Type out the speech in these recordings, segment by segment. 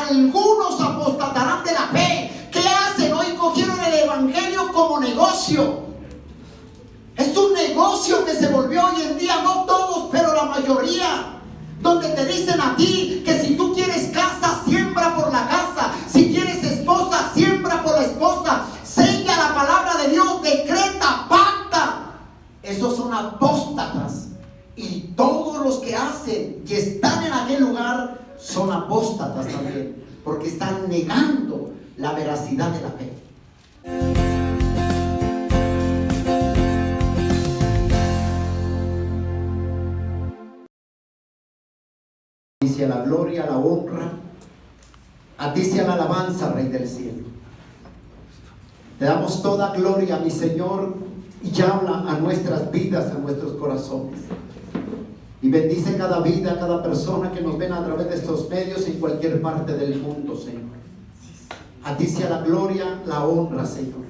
algunos apostatarán de la fe. ¿Qué hacen? Hoy cogieron el evangelio como negocio. Es un negocio que se volvió hoy en día, no todos, pero la mayoría, donde te dicen a ti que si tú quieres casa, siembra por la casa, si quieres esposa, siembra por la esposa, sella la palabra de Dios, decreta, pacta. Esos son apóstatas, y todos los que hacen y están en aquel lugar son apóstatas también, porque están negando la veracidad de la fe. A ti sea la gloria, la honra, a ti sea la alabanza, Rey del cielo. Te damos toda gloria, mi Señor, y habla a nuestras vidas, a nuestros corazones. Y bendice cada vida, cada persona que nos ven a través de estos medios en cualquier parte del mundo, Señor. A ti sea la gloria, la honra, Señor.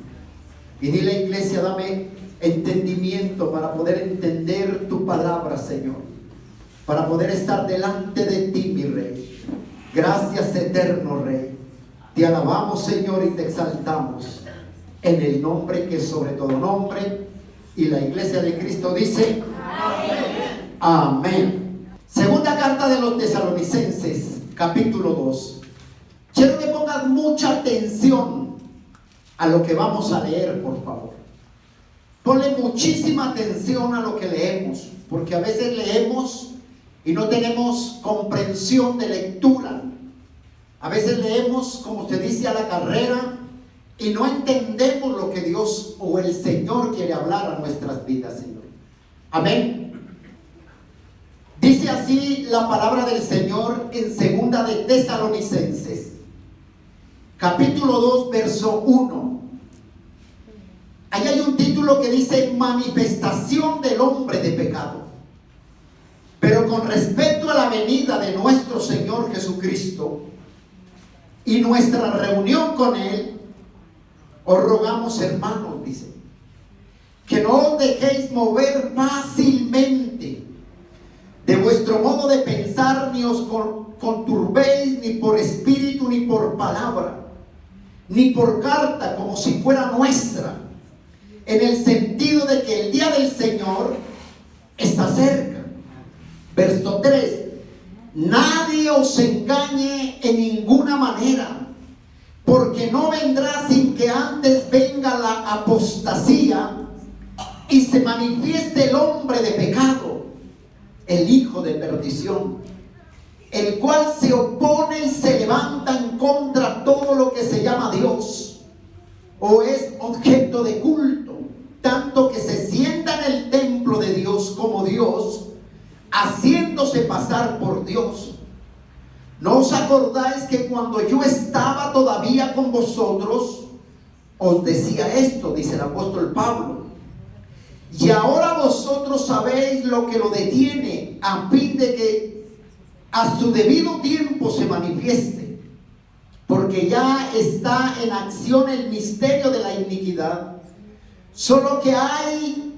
Y dile, iglesia, dame entendimiento para poder entender tu palabra, Señor, para poder estar delante de ti, mi Rey. Gracias, eterno Rey. Te alabamos, Señor, y te exaltamos en el nombre que es sobre todo nombre. Y la iglesia de Cristo dice: amén. Amén. Segunda carta de los Tesalonicenses, capítulo 2. Quiero que pongas mucha atención a lo que vamos a leer, por favor. Ponle muchísima atención a lo que leemos, porque a veces leemos y no tenemos comprensión de lectura. A veces leemos, como se dice, a la carrera, y no entendemos lo que Dios o el Señor quiere hablar a nuestras vidas, Señor. Amén. Dice así la palabra del Señor en segunda de Tesalonicenses, capítulo 2, verso 1. Ahí hay un título que dice: manifestación del hombre de pecado. Pero con respecto a la venida de nuestro Señor Jesucristo y nuestra reunión con Él, os rogamos, hermanos, dice, que no os dejéis mover fácilmente de vuestro modo de pensar, ni os conturbéis ni por espíritu, ni por palabra, ni por carta, como si fuera nuestra, en el sentido de que el día del Señor está cerca. Verso 3: nadie os engañe en ninguna manera, porque no vendrá sin que antes venga la apostasía y se manifieste el hombre de pecado, el hijo de perdición, el cual se opone y se levanta en contra todo lo que se llama Dios o es objeto de culto, tanto que se sienta en el templo de Dios como Dios, haciéndose pasar por Dios. ¿No os acordáis que cuando yo estaba todavía con vosotros os decía esto? Dice el apóstol Pablo. Y ahora vosotros sabéis lo que lo detiene, a fin de que a su debido tiempo se manifieste, porque ya está en acción el misterio de la iniquidad, solo que hay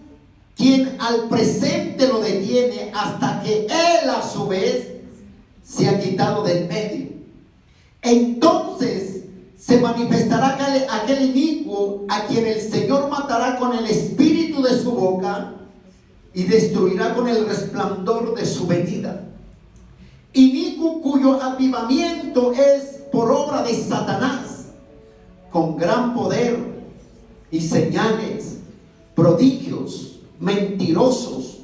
quien al presente lo detiene hasta que él a su vez se ha quitado del medio. Entonces se manifestará aquel inicuo, a quien el Señor matará con el espíritu de su boca y destruirá con el resplandor de su venida. Inicuo cuyo avivamiento es por obra de Satanás, con gran poder y señales, prodigios, mentirosos,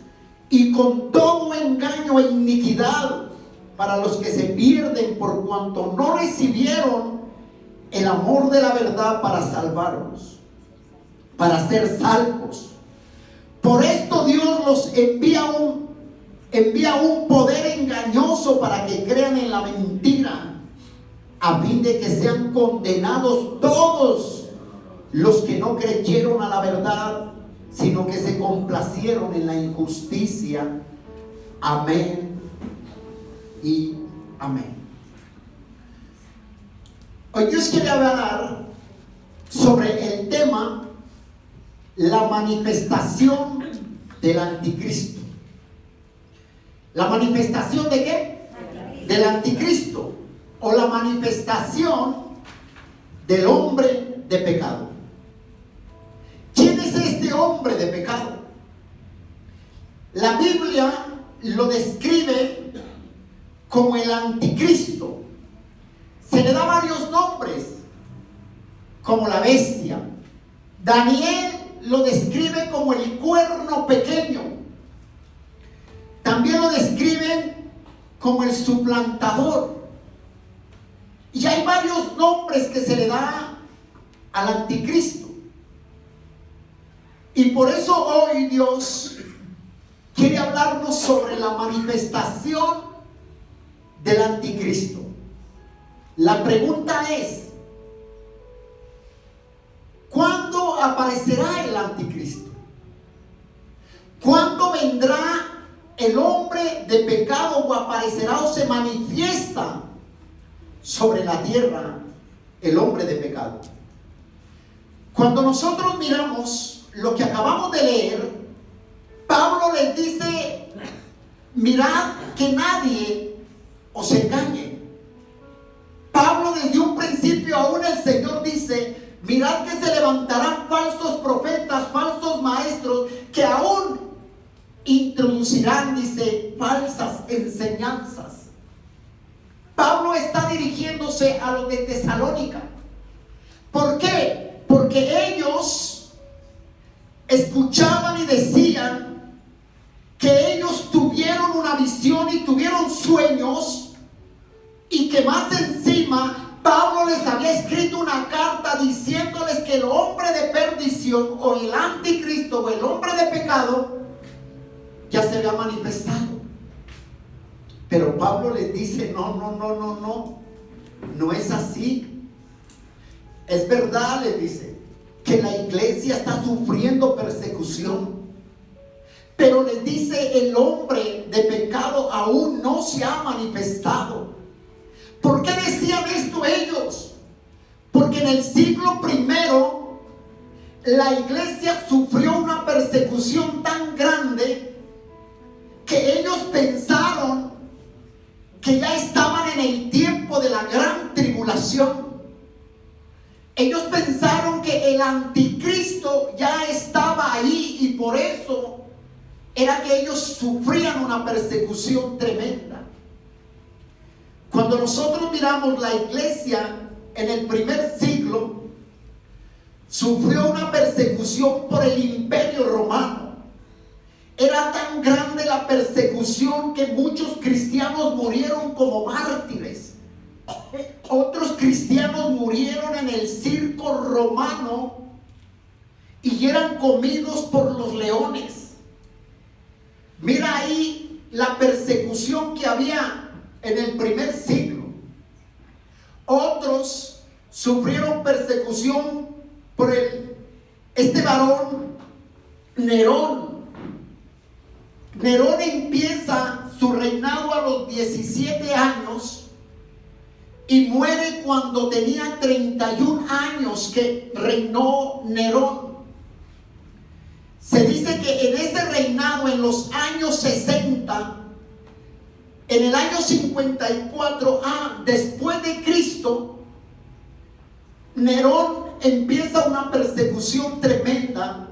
y con todo engaño e iniquidad para los que se pierden, por cuanto no recibieron el amor de la verdad para salvarnos, para ser salvos. Por esto Dios los envía un poder engañoso para que crean en la mentira, a fin de que sean condenados todos los que no creyeron a la verdad, sino que se complacieron en la injusticia. Amén y amén. Hoy Dios quiere hablar sobre el tema: la manifestación del anticristo. ¿La manifestación de qué? Del anticristo. o la manifestación del hombre de pecado. ¿Quién es este hombre de pecado? La Biblia lo describe como el anticristo. Se le da varios nombres, como la bestia. Daniel lo describe como el cuerno pequeño. También lo describen como el suplantador. Y hay varios nombres que se le da al anticristo. Y por eso hoy Dios quiere hablarnos sobre la manifestación del anticristo. La pregunta es, ¿cuándo aparecerá el anticristo? ¿Cuándo vendrá el hombre de pecado o aparecerá o se manifiesta sobre la tierra el hombre de pecado? Cuando nosotros miramos lo que acabamos de leer, Pablo les dice: mirad que nadie os engañe. Pablo desde un principio, aún el Señor dice: mirad que se levantarán falsos profetas, falsos maestros, que aún introducirán, dice, falsas enseñanzas. Pablo está dirigiéndose a los de Tesalónica. ¿Por qué? Porque ellos escuchaban y decían que ellos tuvieron una visión y tuvieron sueños, y que más encima Pablo les había escrito una carta diciéndoles que el hombre de perdición o el anticristo o el hombre de pecado ya se había manifestado. Pero Pablo les dice: no es así. Es verdad, les dice, que la iglesia está sufriendo persecución, pero les dice: el hombre de pecado aún no se ha manifestado. ¿Por qué decían esto ellos? Porque en el siglo primero la iglesia sufrió una persecución tan grande que ellos pensaron que ya estaban en el tiempo de la gran tribulación. Ellos pensaron que el anticristo ya estaba ahí, y por eso era que ellos sufrían una persecución tremenda. Cuando nosotros miramos la iglesia en el primer siglo, sufrió una persecución por el imperio romano. Era tan grande la persecución que muchos cristianos murieron como mártires. Otros cristianos murieron en el circo romano y eran comidos por los leones. Mira ahí la persecución que había en el primer siglo. Otros sufrieron persecución por este varón Nerón. Nerón empieza su reinado a los 17 años y muere cuando tenía 31 años que reinó Nerón. Se dice que en ese reinado, en los años 60, en el año 54 después de Cristo, Nerón empieza una persecución tremenda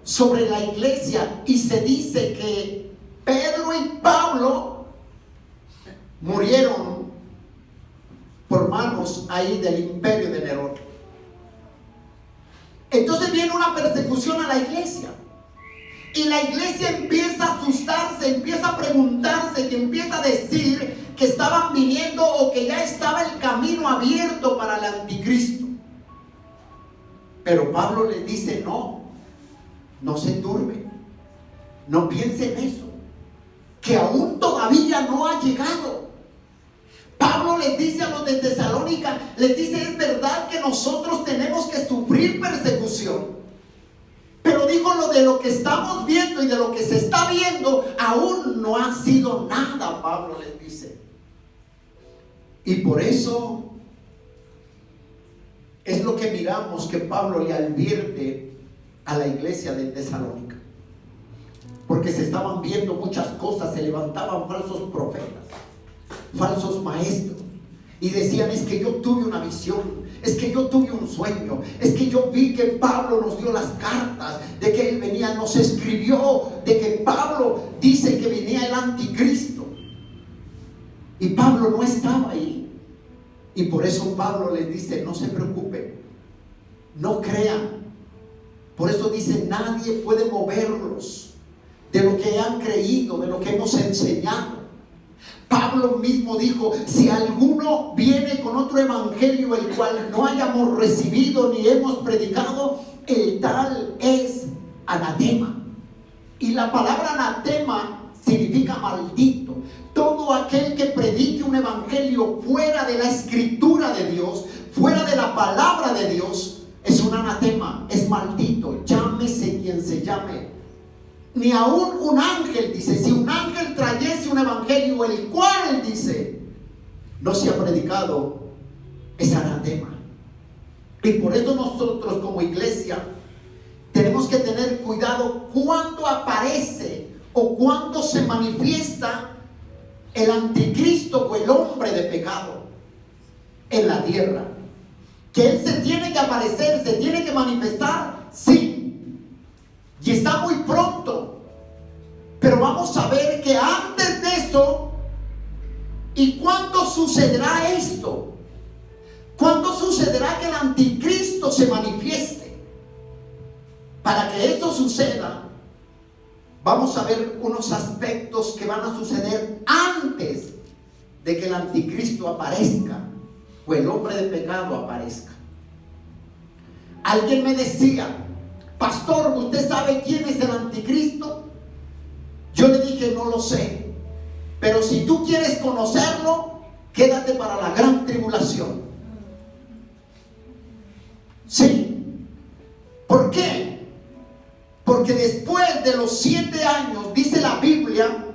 sobre la iglesia, y se dice que Pedro y Pablo murieron por manos ahí del imperio de Nerón. Entonces viene una persecución a la iglesia. Y la iglesia empieza a asustarse, empieza a preguntarse, y empieza a decir que estaban viniendo o que ya estaba el camino abierto para el anticristo. Pero Pablo les dice: no se turben, no piensen eso, que aún todavía no ha llegado. Pablo les dice a los de Tesalónica, les dice: es verdad que nosotros tenemos que sufrir persecución, pero digo, lo que estamos viendo y de lo que se está viendo aún no ha sido nada. Pablo les dice. Y por eso es lo que miramos que Pablo le advierte a la iglesia de Tesalónica, porque se estaban viendo muchas cosas, se levantaban falsos profetas, falsos maestros, Y decían, es que yo tuve una visión, es que yo tuve un sueño, es que yo vi que Pablo nos dio las cartas, de que él venía, nos escribió, de que Pablo dice que venía el anticristo. Y Pablo no estaba ahí. Y por eso Pablo les dice, no se preocupen, no crean. Por eso dice, nadie puede moverlos de lo que han creído, de lo que hemos enseñado. Pablo mismo dijo, si alguno viene con otro evangelio el cual no hayamos recibido ni hemos predicado, el tal es anatema. Y la palabra anatema significa maldito. Todo aquel que predique un evangelio fuera de la escritura de Dios, fuera de la palabra de Dios, es un anatema, es maldito, llámese quien se llame. Ni aún un ángel, dice, si un ángel trayese un evangelio el cual, dice, no se ha predicado, es anatema. Y por eso nosotros como iglesia tenemos que tener cuidado cuando aparece o cuando se manifiesta el anticristo o el hombre de pecado en la tierra. Que él se tiene que aparecer, se tiene que manifestar, sí. Y está muy pronto. Pero vamos a ver que antes de eso, ¿y cuándo sucederá esto? ¿Cuándo sucederá que el anticristo se manifieste? Para que esto suceda, vamos a ver unos aspectos que van a suceder antes de que el anticristo aparezca o el hombre de pecado aparezca. Alguien me decía, pastor, ¿usted sabe quién es el anticristo? Yo le dije, no lo sé, pero si tú quieres conocerlo, quédate para la gran tribulación. Sí. ¿Por qué? Porque después de los 7 años, dice la Biblia,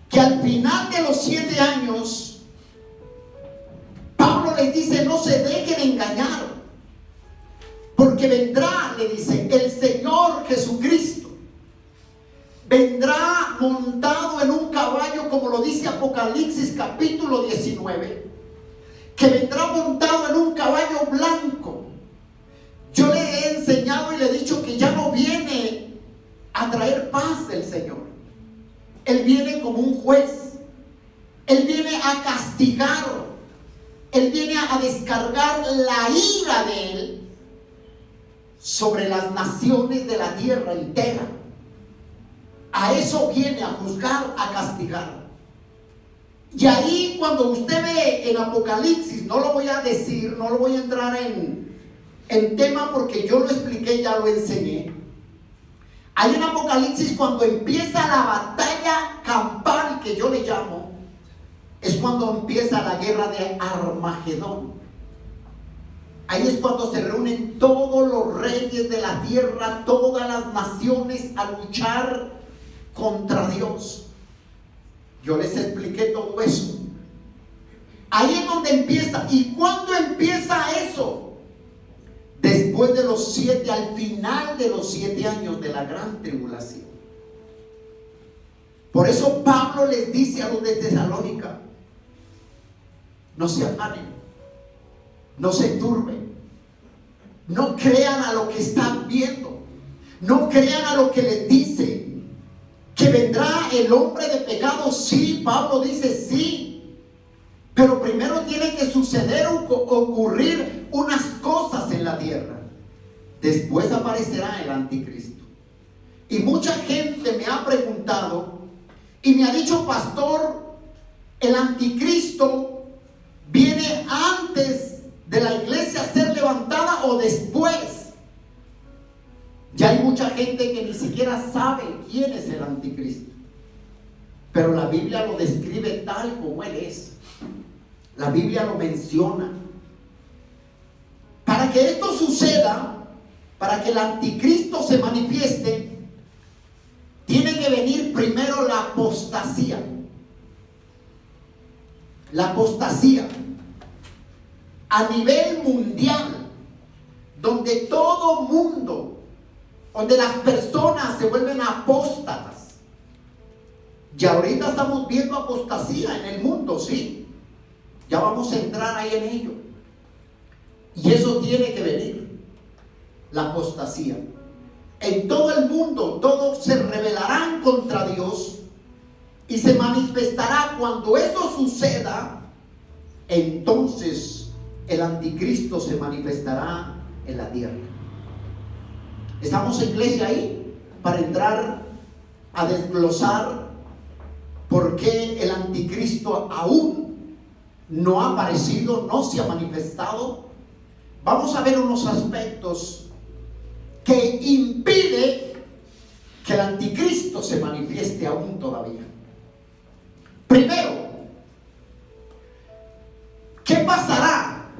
que al final de los 7 años, Pablo les dice, no se dejen engañar, porque vendrá, le dice, el Señor Jesucristo. Vendrá montado en un caballo, como lo dice Apocalipsis capítulo 19, que vendrá montado en un caballo blanco. Yo le he enseñado y le he dicho que ya no viene a traer paz el Señor. Él viene como un juez. Él viene a castigar. Él viene a descargar la ira de Él sobre las naciones de la tierra entera. A eso viene, a juzgar, a castigar. Y ahí cuando usted ve en Apocalipsis, no lo voy a decir, no lo voy a entrar en tema porque yo lo expliqué, ya lo enseñé. Ahí en Apocalipsis, cuando empieza la batalla campal, que yo le llamo, es cuando empieza la guerra de Armagedón. Ahí es cuando se reúnen todos los reyes de la tierra, todas las naciones a luchar contra Dios. Yo les expliqué todo eso. Ahí es donde empieza. ¿Y cuándo empieza eso? Después de los 7, al final de los 7 años de la gran tribulación. Por eso Pablo les dice a los de Tesalónica, no se afanen, no se turben, no crean a lo que están viendo, no crean a lo que les dice. Que vendrá el hombre de pecado, sí, Pablo dice sí, pero primero tiene que suceder o ocurrir unas cosas en la tierra. Después aparecerá el anticristo. Y mucha gente me ha preguntado y me ha dicho, pastor, ¿el anticristo viene antes de la iglesia a ser levantada o después? Ya hay mucha gente que ni siquiera sabe quién es el anticristo, pero la Biblia lo describe tal como él es. La Biblia lo menciona. Para que esto suceda, para que el anticristo se manifieste, tiene que venir primero la apostasía. La apostasía a nivel mundial, donde todo mundo, donde las personas se vuelven apóstatas. Y ahorita estamos viendo apostasía en el mundo, sí. Ya vamos a entrar ahí en ello. Y eso tiene que venir, la apostasía. En todo el mundo todos se rebelarán contra Dios y se manifestará. Cuando eso suceda, entonces el anticristo se manifestará en la tierra. Estamos, iglesia, ahí para entrar a desglosar por qué el anticristo aún no ha aparecido, no se ha manifestado. Vamos a ver unos aspectos que impide que el anticristo se manifieste aún todavía. Primero, ¿qué pasará?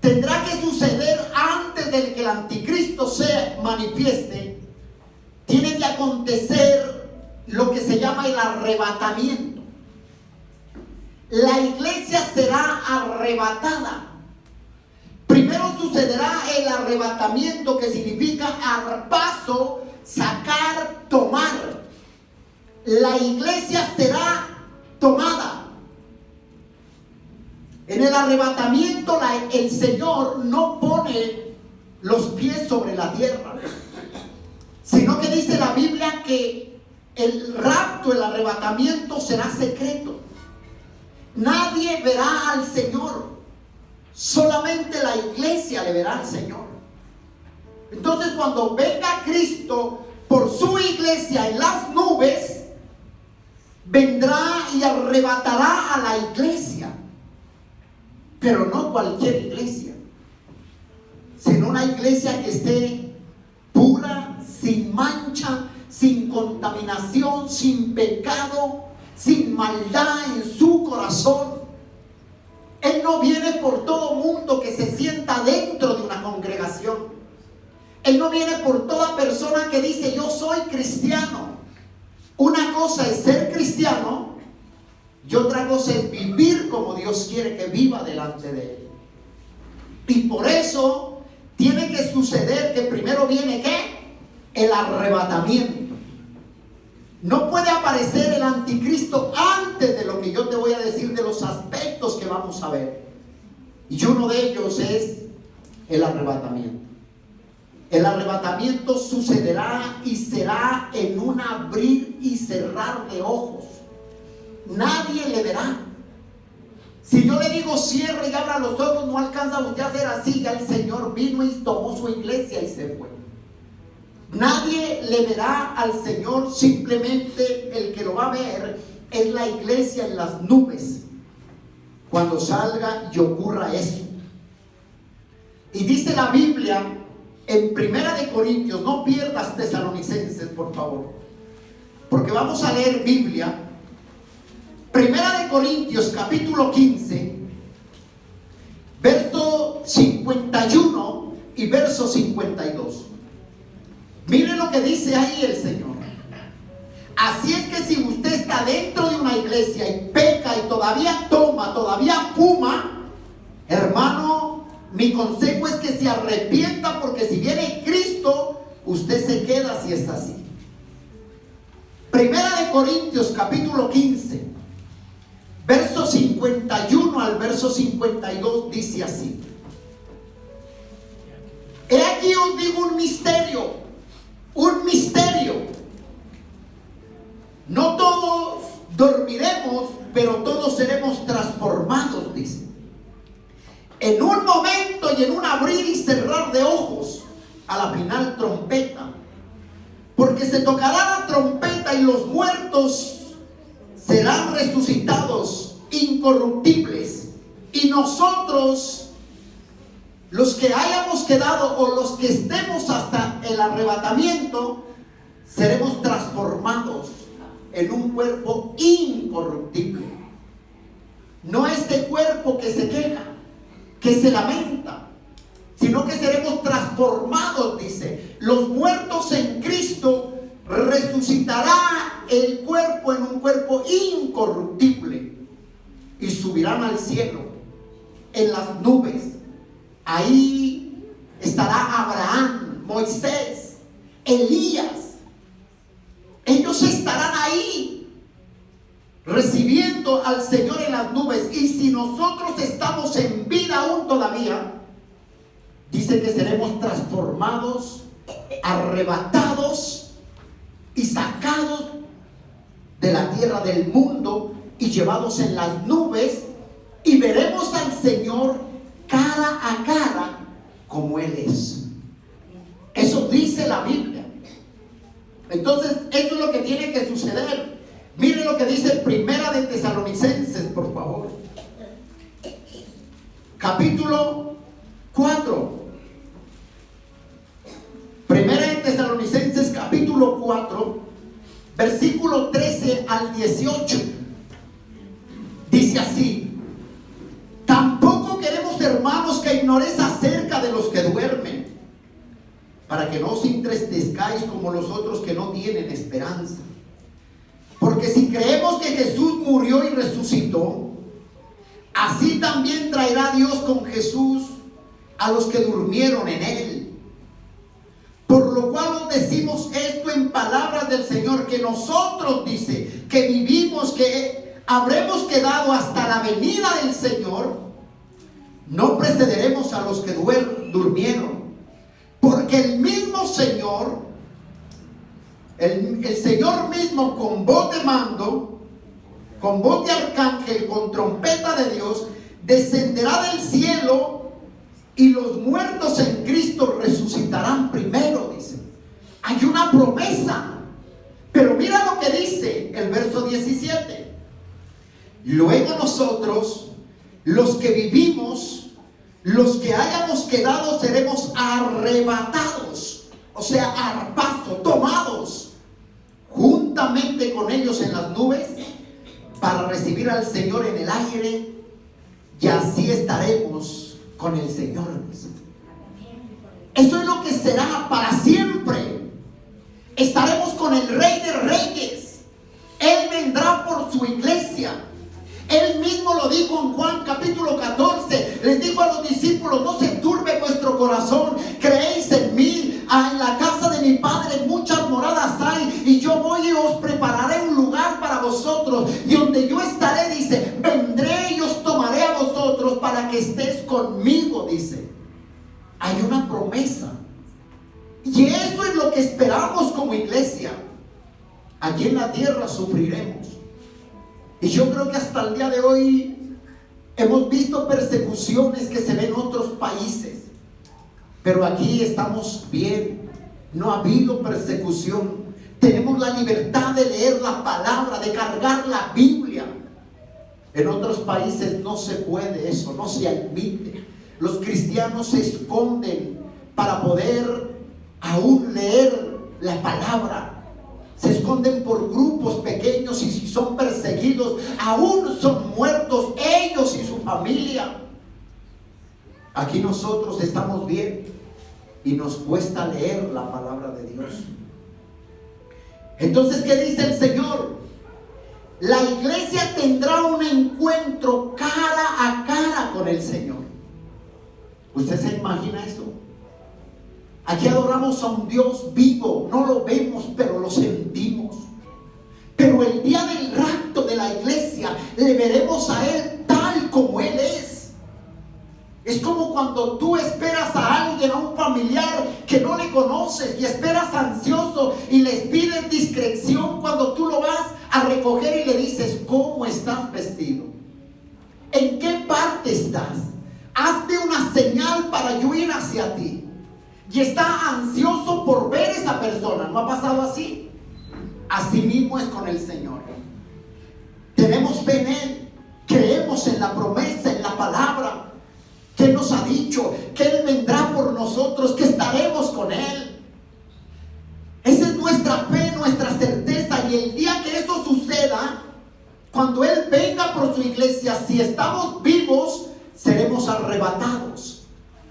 Tendrá que suceder antes de que el anticristo se manifieste. Tiene que acontecer lo que se llama el arrebatamiento. La iglesia será arrebatada. Primero sucederá el arrebatamiento, que significa arpazo, sacar, tomar. La iglesia será tomada. En el arrebatamiento el Señor no pone los pies sobre la tierra, sino que dice la Biblia que el rapto, el arrebatamiento será secreto. Nadie verá al Señor. Solamente la iglesia le verá al Señor. Entonces, cuando venga Cristo por su iglesia en las nubes, vendrá y arrebatará a la iglesia. Pero no cualquier iglesia, sino una iglesia que esté pura, sin mancha, sin contaminación, sin pecado, sin maldad en su corazón. Él no viene por todo mundo que se sienta dentro de una congregación. Él no viene por toda persona que dice yo soy cristiano. Una cosa es ser cristiano y otra cosa es vivir como Dios quiere que viva delante de Él. Y por eso tiene que suceder que primero viene ¿qué? El arrebatamiento. No puede aparecer el anticristo antes de lo que yo te voy a decir, de los aspectos que vamos a ver. Y uno de ellos es el arrebatamiento. El arrebatamiento sucederá y será en un abrir y cerrar de ojos. Nadie le verá. Si yo le digo cierre y abra los ojos, no alcanza usted a hacer así. Ya el Señor vino y tomó su iglesia y se fue. Nadie le verá al Señor. Simplemente el que lo va a ver es la iglesia en las nubes, cuando salga y ocurra eso. Y dice la Biblia en Primera de Corintios, no pierdas Tesalonicenses, por favor, porque vamos a leer Biblia. Primera de Corintios capítulo 15, verso 51 y verso 52. Miren lo que dice ahí el Señor. Así es que si usted está dentro de una iglesia y peca y todavía toma, todavía fuma, hermano, mi consejo es que se arrepienta, porque si viene Cristo, usted se queda si es así. Primera de Corintios capítulo 15, verso 51 al verso 52 dice así: he aquí os digo un misterio. Un misterio. No todos dormiremos, pero todos seremos transformados, dice. En un momento y en un abrir y cerrar de ojos, a la final trompeta. Porque se tocará la trompeta y los muertos serán resucitados incorruptibles. Y nosotros, los que hayamos quedado o los que estemos hasta el arrebatamiento, seremos transformados en un cuerpo incorruptible. No este cuerpo que se queja, que se lamenta, sino que seremos transformados, dice. Los muertos en Cristo resucitará el cuerpo en un cuerpo incorruptible y subirán al cielo en las nubes. Ahí estará Abraham, Moisés, Elías. Ellos estarán ahí. recibiendo al Señor en las nubes, y si nosotros estamos en vida aún todavía, dice que seremos transformados, arrebatados y sacados de la tierra del mundo y llevados en las nubes, y veremos al Señor cara a cara como Él es. Eso dice la Biblia. Entonces, eso es lo que tiene que suceder. Mire lo que dice Primera de Tesalonicenses, por favor. Capítulo 4. Primera de Tesalonicenses, capítulo 4, versículo 13 al 18. Dice así: tampoco queremos, hermanos, que ignoréis acerca de los que duermen, para que no os entristezcáis como los otros que no tienen esperanza. Porque si creemos que Jesús murió y resucitó, así también traerá Dios con Jesús a los que durmieron en Él. Por lo cual os decimos esto en palabras del Señor, que nosotros, dice, que vivimos, que habremos quedado hasta la venida del Señor, no precederemos a los que durmieron. Porque el mismo Señor, el Señor mismo, con voz de mando, con voz de arcángel, con trompeta de Dios, descenderá del cielo, y los muertos en Cristo resucitarán primero, dice. Hay una promesa. Pero mira lo que dice el verso 17. Luego nosotros, los que vivimos, los que hayamos quedado, seremos arrebatados, o sea, arpazo, tomados juntamente con ellos en las nubes, para recibir al Señor en el aire, y así estaremos con el Señor. Eso es lo que será para siempre. Estaremos con el Rey de Reyes. Él vendrá por su iglesia. Él mismo lo dijo en Juan capítulo 14. Les dijo a los discípulos: no se turbe vuestro corazón, creéis en mí. En la casa de mi Padre muchas moradas hay, y yo voy y os prepararé un lugar para vosotros, y donde yo estaré, dice, vendré y os tomaré a vosotros para que estés conmigo, dice. Hay una promesa, y eso es lo que esperamos como iglesia. Aquí en la tierra sufriremos, y yo creo que hasta el día de hoy hemos visto persecuciones que se ven en otros países, pero aquí estamos bien. No ha habido persecución. Tenemos la libertad de leer la palabra, de cargar la Biblia. En otros países no se puede eso, no se admite. Los cristianos se esconden para poder aún leer la palabra. Se esconden por grupos pequeños, y si son perseguidos, aún son muertos ellos y su familia. Aquí nosotros estamos bien, y nos cuesta leer la palabra de Dios. Entonces, ¿qué dice el Señor? La iglesia tendrá un encuentro cara a cara con el Señor. ¿Usted se imagina eso? Aquí adoramos a un Dios vivo. No lo vemos, pero lo sentimos. Pero el día del rapto de la iglesia, le veremos a Él tal como Él es. Es como cuando tú esperas a alguien, a un familiar que no le conoces, y esperas ansioso y les pides discreción cuando tú lo vas a recoger y le dices: ¿cómo estás vestido? ¿En qué parte estás? Hazme una señal para yo ir hacia ti. Y está ansioso por ver a esa persona. ¿No ha pasado así? Así mismo es con el Señor. Tenemos fe en Él, creemos en la promesa, en la palabra que Él nos ha dicho, que Él vendrá por nosotros, que estaremos con Él. Esa es nuestra fe, nuestra certeza. Y el día que eso suceda, cuando Él venga por su iglesia, si estamos vivos, seremos arrebatados.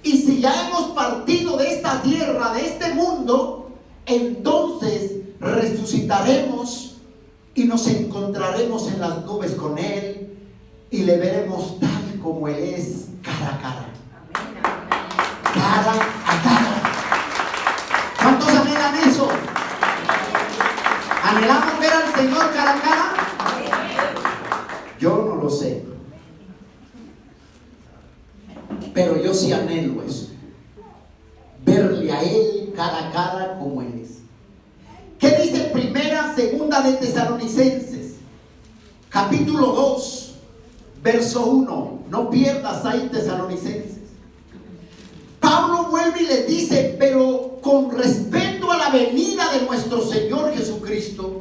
Y si ya hemos partido de esta tierra, de este mundo, entonces resucitaremos y nos encontraremos en las nubes con Él, y le veremos tal como Él es, cara a cara. Cara a cara. ¿Cuántos anhelan eso? ¿Anhelamos ver al Señor cara a cara? Pero yo sí anhelo eso, verle a Él cara a cara como Él es. ¿Qué dice segunda de Tesalonicenses, capítulo 2, verso 1? No pierdas ahí Tesalonicenses. Pablo vuelve y le dice: pero con respecto a la venida de nuestro Señor Jesucristo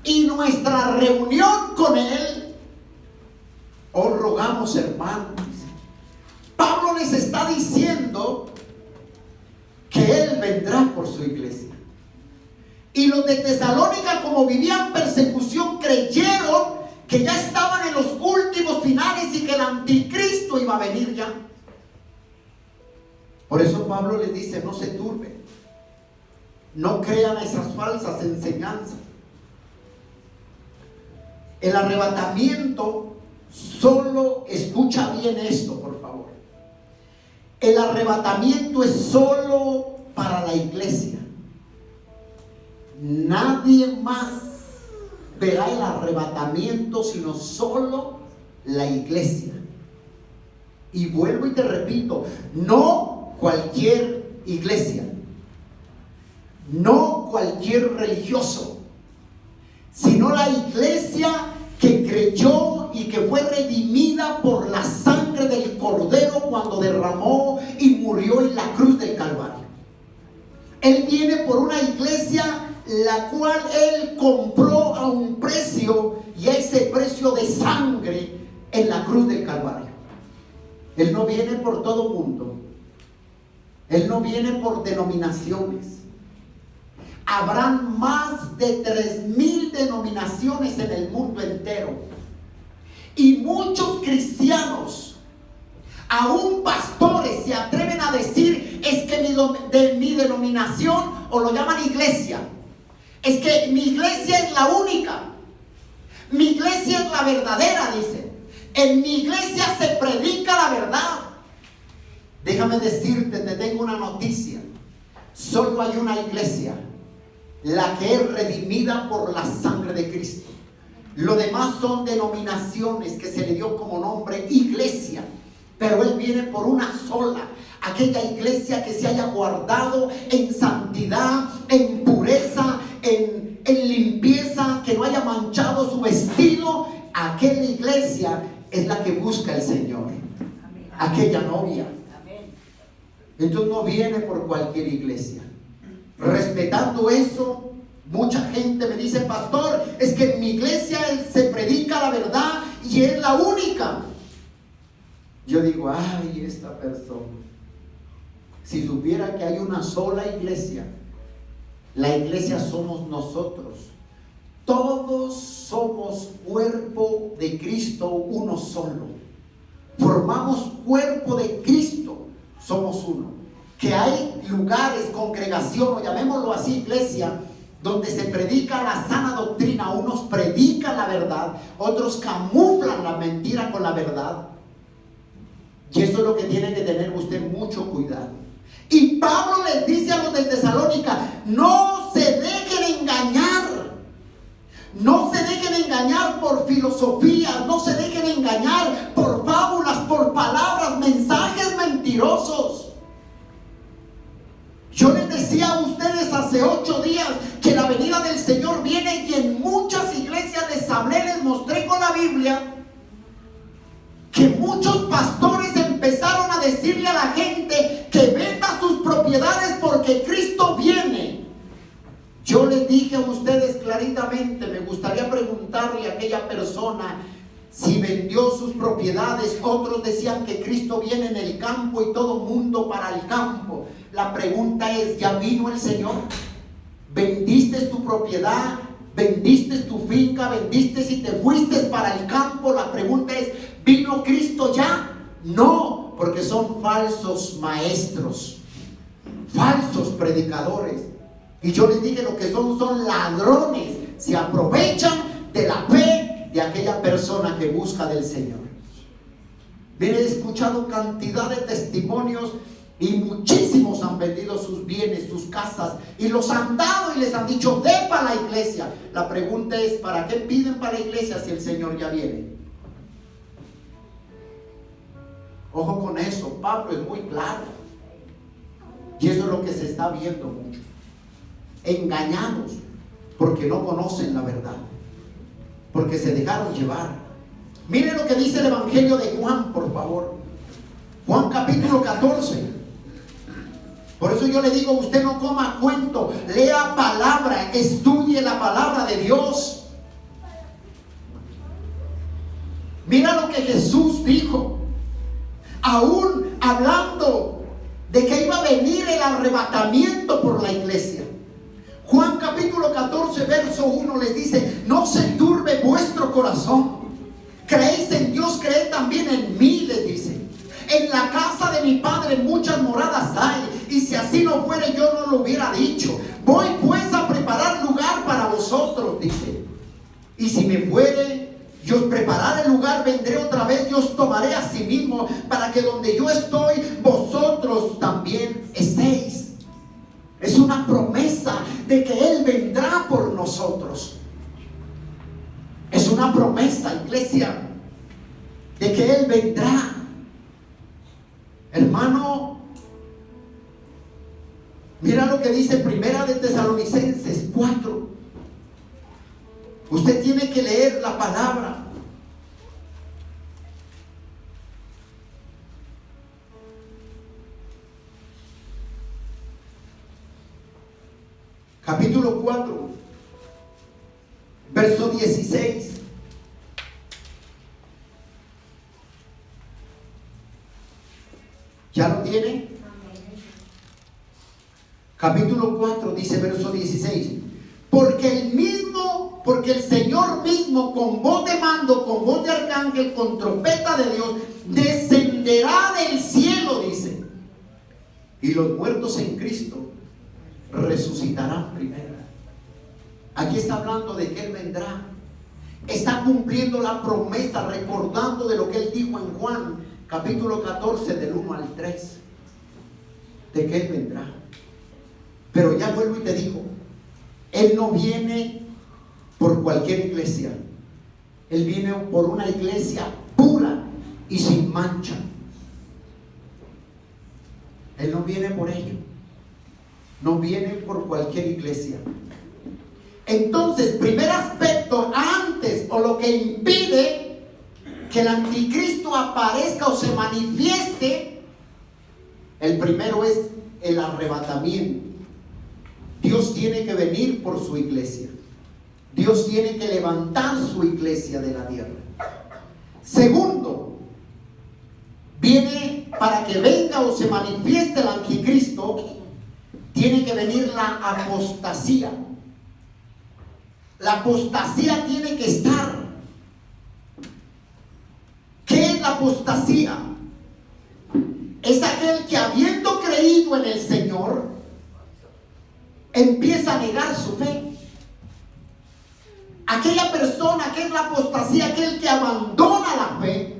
y nuestra reunión con Él, os rogamos, hermanos. Pablo les está diciendo que Él vendrá por su iglesia. Y los de Tesalónica, como vivían persecución, creyeron que ya estaban en los últimos finales y que el anticristo iba a venir ya. Por eso Pablo les dice: no se turben, no crean esas falsas enseñanzas. El arrebatamiento, solo escucha bien esto, por favor. El arrebatamiento es solo para la iglesia. Nadie más verá el arrebatamiento sino solo la iglesia. Y vuelvo y te repito, no cualquier iglesia, no cualquier religioso, sino la iglesia que creyó y que fue redimida por la sangre del Cordero cuando derramó y murió en la cruz del Calvario. Él viene por una iglesia la cual Él compró a un precio, y ese precio de sangre en la cruz del Calvario. Él no viene por todo mundo, Él no viene por denominaciones. Habrán más de 3,000 denominaciones en el mundo entero, y muchos cristianos, aún pastores, se atreven a decir: es que mi denominación, o lo llaman iglesia, es que mi iglesia es la única, mi iglesia es la verdadera, dicen. En mi iglesia se predica la verdad. Déjame decirte, te tengo una noticia: solo hay una iglesia, la que es redimida por la sangre de Cristo. Lo demás son denominaciones que se le dio como nombre iglesia, pero Él viene por una sola, aquella iglesia que se haya guardado en santidad, en pureza, en limpieza, que no haya manchado su vestido. Aquella iglesia es la que busca el Señor. Amén. Aquella novia. Amén. Entonces no viene por cualquier iglesia. Respetando eso, mucha gente me dice: pastor, es que en mi iglesia se predica la verdad y es la única. Yo digo: ay, esta persona, si supiera que hay una sola iglesia, la iglesia somos nosotros. Todos somos cuerpo de Cristo, uno solo. Formamos cuerpo de Cristo, somos uno. Que hay lugares, congregación, o llamémoslo así, iglesia, donde se predica la sana doctrina. Unos predican la verdad, otros camuflan la mentira con la verdad. Y eso es lo que tiene que tener usted mucho cuidado. Y Pablo les dice a los de Tesalónica: no se dejen engañar. No se dejen engañar por filosofías, no se dejen engañar por fábulas, por palabras, mensajes mentirosos. Yo les decía a ustedes hace 8 días que la venida del Señor viene, y en muchas iglesias les hablé, les mostré con la Biblia que muchos pastores empezaron a decirle a la gente que venda sus propiedades porque Cristo viene. Yo les dije a ustedes claritamente: me gustaría preguntarle a aquella persona si vendió sus propiedades. Otros decían que Cristo viene en el campo y todo mundo para el campo. La pregunta es: ¿ya vino el Señor? ¿Vendiste tu propiedad? ¿Vendiste tu finca? ¿Vendiste y te fuiste para el campo? La pregunta es: ¿vino Cristo ya? No, porque son falsos maestros, falsos predicadores. Y yo les dije: lo que son ladrones. Se aprovechan de la fe de aquella persona que busca del Señor. Miren, he escuchado cantidad de testimonios, y muchísimos han vendido sus bienes, sus casas, y los han dado y les han dicho: ve para la iglesia. La pregunta es: ¿para qué piden para la iglesia si el Señor ya viene? Ojo con eso. Pablo es muy claro. Y eso es lo que se está viendo mucho. Engañados porque no conocen la verdad, porque se dejaron llevar. Miren lo que dice el Evangelio de Juan, por favor. Juan capítulo 14. Por eso yo le digo, usted no coma cuento, lea palabra, estudie la palabra de Dios. Mira lo que Jesús dijo, aún hablando de que iba a venir el arrebatamiento por la iglesia. Juan capítulo 14 verso 1 les dice: no se turbe vuestro corazón, creéis en Dios, creed también en mí, les dice. En la casa de mi Padre muchas moradas hay, y si así no fuere yo no lo hubiera dicho. Voy pues a preparar lugar para vosotros, dice. Y si me fuere y os prepararé el lugar, vendré otra vez y os tomaré a sí mismo, para que donde yo estoy, vosotros también estéis. Es una promesa de que Él vendrá por nosotros. Es una promesa, iglesia, de que Él vendrá. Hermano, mira lo que dice Primera de Tesalonicenses 4. Usted tiene que leer la palabra. Capítulo 4, verso 16. ¿Ya lo tiene? Capítulo 4 dice verso 16. Porque el Señor mismo, con voz de mando, con voz de arcángel, con trompeta de Dios, descenderá del cielo, dice. Y los muertos en Cristo resucitarán primero. Aquí está hablando de que Él vendrá. Está cumpliendo la promesa, recordando de lo que Él dijo en Juan capítulo 14 del 1 al 3, de que Él vendrá. Pero ya vuelvo y te digo, Él no viene por cualquier iglesia. Él viene por una iglesia pura y sin mancha. Él no viene por ello. No viene por cualquier iglesia. Entonces, primer aspecto, antes, o lo que impide que el anticristo aparezca o se manifieste, el primero es el arrebatamiento. Dios tiene que venir por su iglesia. Dios tiene que levantar su iglesia de la tierra. Segundo, viene para que venga o se manifieste el anticristo, tiene que venir la apostasía. La apostasía tiene que estar. ¿Qué es la apostasía? Es aquel que, habiendo creído en el Señor, empieza a negar su fe. Aquella persona que es la apostasía, aquel que abandona la fe,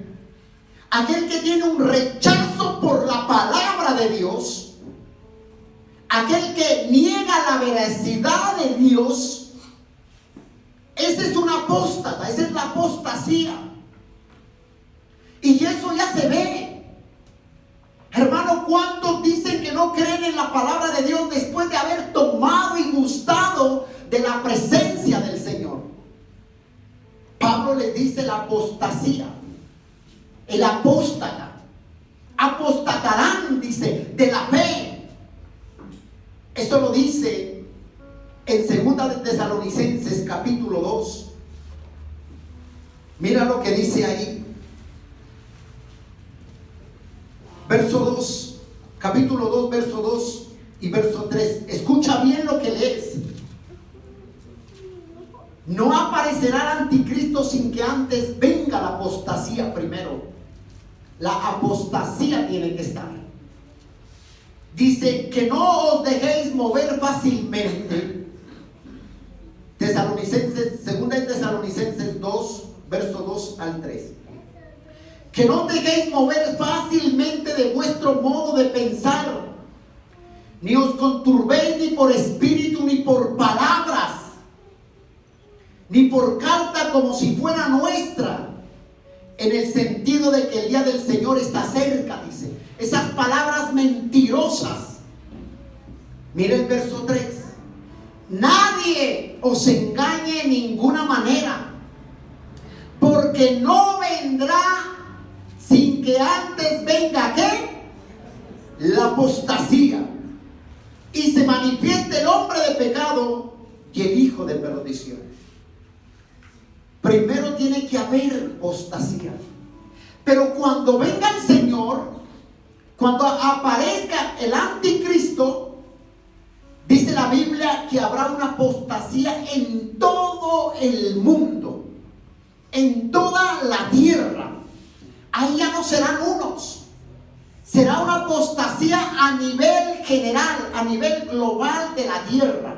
aquel que tiene un rechazo por la palabra de Dios, aquel que niega la veracidad de Dios, ese es un apóstata, esa es la apostasía. Y eso ya se ve. Hermano, ¿cuántos dicen que no creen en la palabra de Dios después de haber tomado y gustado de la presencia del Señor? Pablo les dice la apostasía, el apóstata. Apostatarán, dice, de la fe. Esto lo dice en Segunda de Tesalonicenses capítulo 2. Mira lo que dice ahí. Verso 2, capítulo 2, verso 2 y verso 3. Escucha bien lo que lees. No aparecerá el anticristo sin que antes venga la apostasía primero. La apostasía tiene que estar. Dice que no os dejéis mover fácilmente. Tesalonicenses, segunda de Tesalonicenses 2, verso 2 al 3. Que no os dejéis mover fácilmente de vuestro modo de pensar, ni os conturbéis ni por espíritu, ni por palabras, ni por carta como si fuera nuestra, en el sentido de que el día del Señor está cerca, dice. Esas palabras mentirosas. Mire el verso 3. Nadie os engañe en ninguna manera, porque no vendrá sin que antes venga ¿qué? La apostasía, y se manifieste el hombre de pecado y el hijo de perdición. Primero tiene que haber apostasía. Pero cuando venga el Señor, cuando aparezca el anticristo, dice la Biblia que habrá una apostasía en todo el mundo, en toda la tierra. Ahí ya no serán unos, será una apostasía a nivel general, a nivel global de la tierra.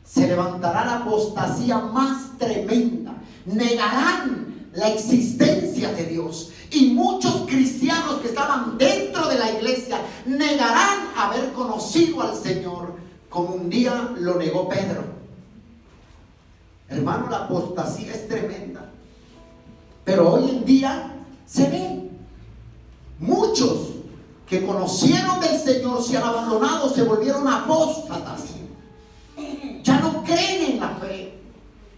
Se levantará la apostasía más tremenda. Negarán la existencia de Dios. Y muchos cristianos que estaban dentro de la iglesia negarán haber conocido al Señor, como un día lo negó Pedro. Hermano, la apostasía es tremenda. Pero hoy en día se ve. Muchos que conocieron del Señor se han abandonado, se volvieron apóstatas. Ya no creen en la fe,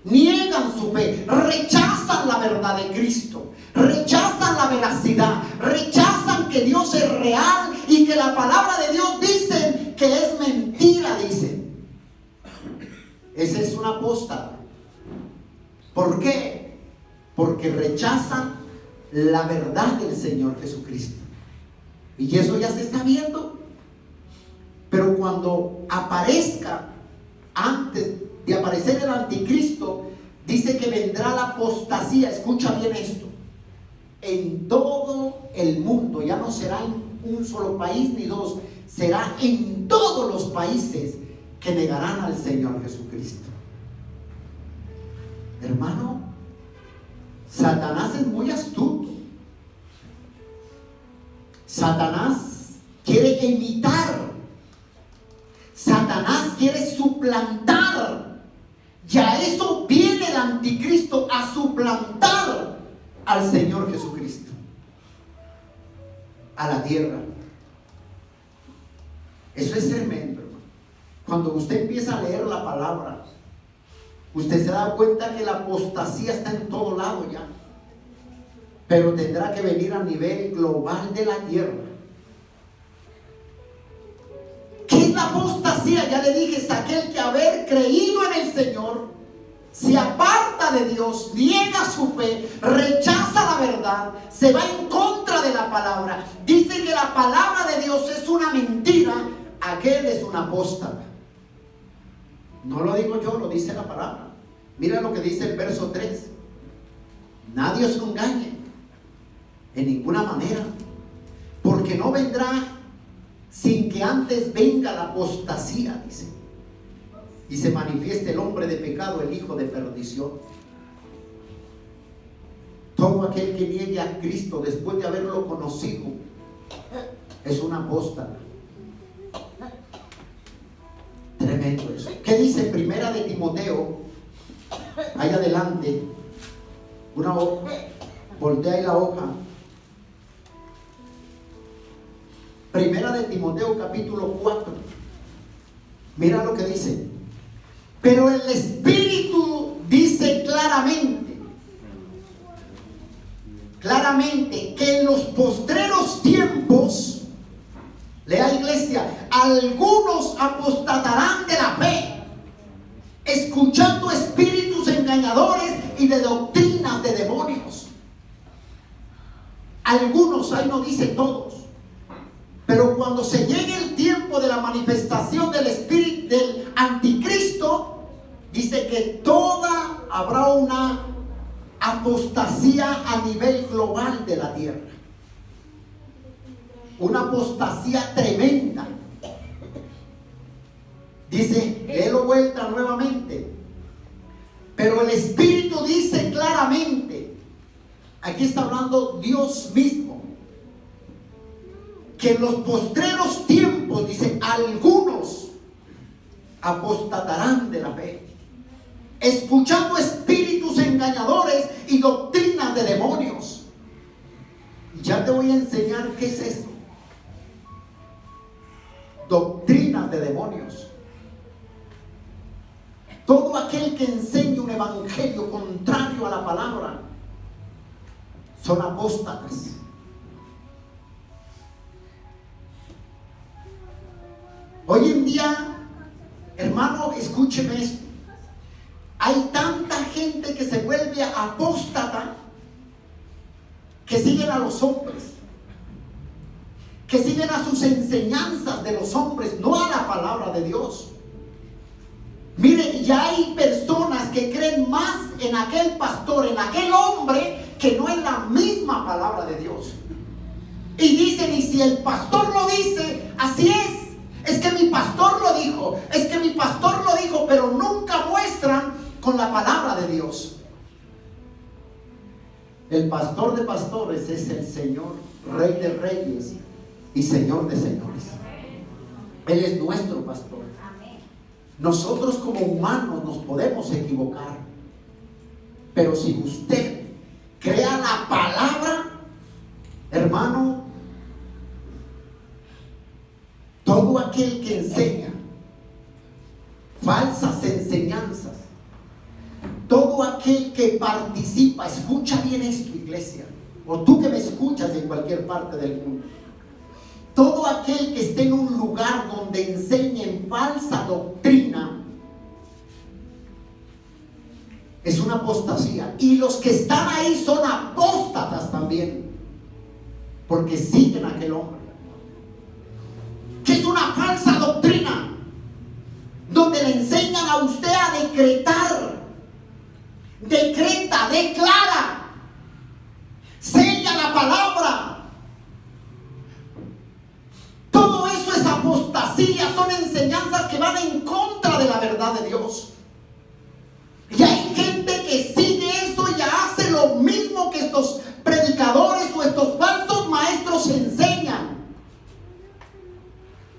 niegan su fe, rechazan la verdad de Cristo, rechazan la veracidad, rechazan que Dios es real y que la palabra de Dios dicen que es mentira, dicen. Ese es un apóstata. ¿Por qué? Porque rechazan la verdad del Señor Jesucristo. Y eso ya se está viendo. Pero cuando aparezca, antes de aparecer el anticristo, dice que vendrá la apostasía. Escucha bien esto. En todo el mundo, ya no será en un solo país ni dos, será en todos los países que negarán al Señor Jesucristo. Hermano, Satanás es muy astuto. Satanás quiere imitar. Satanás quiere suplantar. Y a eso viene el anticristo, a suplantar al Señor Jesucristo, a la tierra. Eso es tremendo, hermano. Cuando usted empieza a leer la palabra, usted se da cuenta que la apostasía está en todo lado ya. Pero tendrá que venir a nivel global de la tierra. ¿Qué es la apostasía? Ya le dije, es aquel que haber creído en el Señor se aparta de Dios, niega su fe, rechaza la verdad, se va en contra de la palabra, dice que la palabra de Dios es una mentira. Aquel es un apóstata. No lo digo yo, lo dice la palabra. Mira lo que dice el verso 3. Nadie os engañe en ninguna manera, porque no vendrá sin que antes venga la apostasía, dice, y se manifieste el hombre de pecado, el hijo de perdición. Todo aquel que niegue a Cristo después de haberlo conocido es un apóstata. Tremendo eso. ¿Qué dice Primera de Timoteo? Ahí adelante, una hoja, voltea ahí la hoja. Primera de Timoteo capítulo 4. Mira lo que dice. Pero el Espíritu dice claramente que en los postreros tiempos, lea iglesia, algunos apostatarán de la fe, escuchando espíritus engañadores y de doctrinas de demonios. Algunos, ahí no dice todos. Pero cuando se llegue el tiempo de la manifestación del espíritu del anticristo, dice que habrá una apostasía a nivel global de la tierra. Una apostasía tremenda. Dice, léelo vuelta nuevamente. Pero el Espíritu dice claramente, aquí está hablando Dios mismo, que en los postreros tiempos, dice, algunos apostatarán de la fe, escuchando espíritus engañadores y doctrinas de demonios. Y ya te voy a enseñar qué es eso. Doctrinas de demonios. Todo aquel que enseña un evangelio contrario a la palabra son apóstatas. Hoy en día, hermano, escúcheme esto. Hay tanta gente que se vuelve apóstata, que siguen a los hombres, que siguen a sus enseñanzas de los hombres, no a la palabra de Dios. Mire, ya hay personas que creen más en aquel pastor, en aquel hombre, que no en la misma palabra de Dios. Y dicen, y si el pastor lo dice, así es que mi pastor lo dijo, es que mi pastor lo dijo, pero nunca muestran con la palabra de Dios. El pastor de pastores es el Señor, Rey de reyes y Señor de señores. Él es nuestro pastor. Nosotros como humanos nos podemos equivocar, pero si usted crea la palabra, hermano, todo aquel que enseña falsas enseñanzas, todo aquel que participa, escucha bien esto, iglesia, o tú que me escuchas en cualquier parte del mundo, todo aquel que esté en un lugar donde enseñen falsa doctrina es una apostasía, y los que están ahí son apóstatas también, porque siguen a aquel hombre. ¿Qué es una falsa doctrina? Donde le enseñan a usted a decretar. Decreta, declara, sella la palabra. Todo eso es apostasía, son enseñanzas que van en contra de la verdad de Dios. Y hay gente que sigue eso y hace lo mismo que estos predicadores o estos falsos maestros enseñan.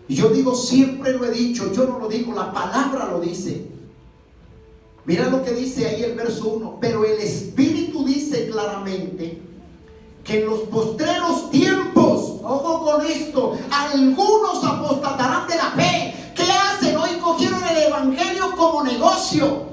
Y yo digo, siempre lo he dicho, yo no lo digo, la palabra lo dice. Mira lo que dice ahí el verso 1. Pero el Espíritu dice claramente que en los postreros tiempos, ojo con esto, algunos apostatarán de la fe. ¿Qué hacen? Hoy cogieron el evangelio como negocio.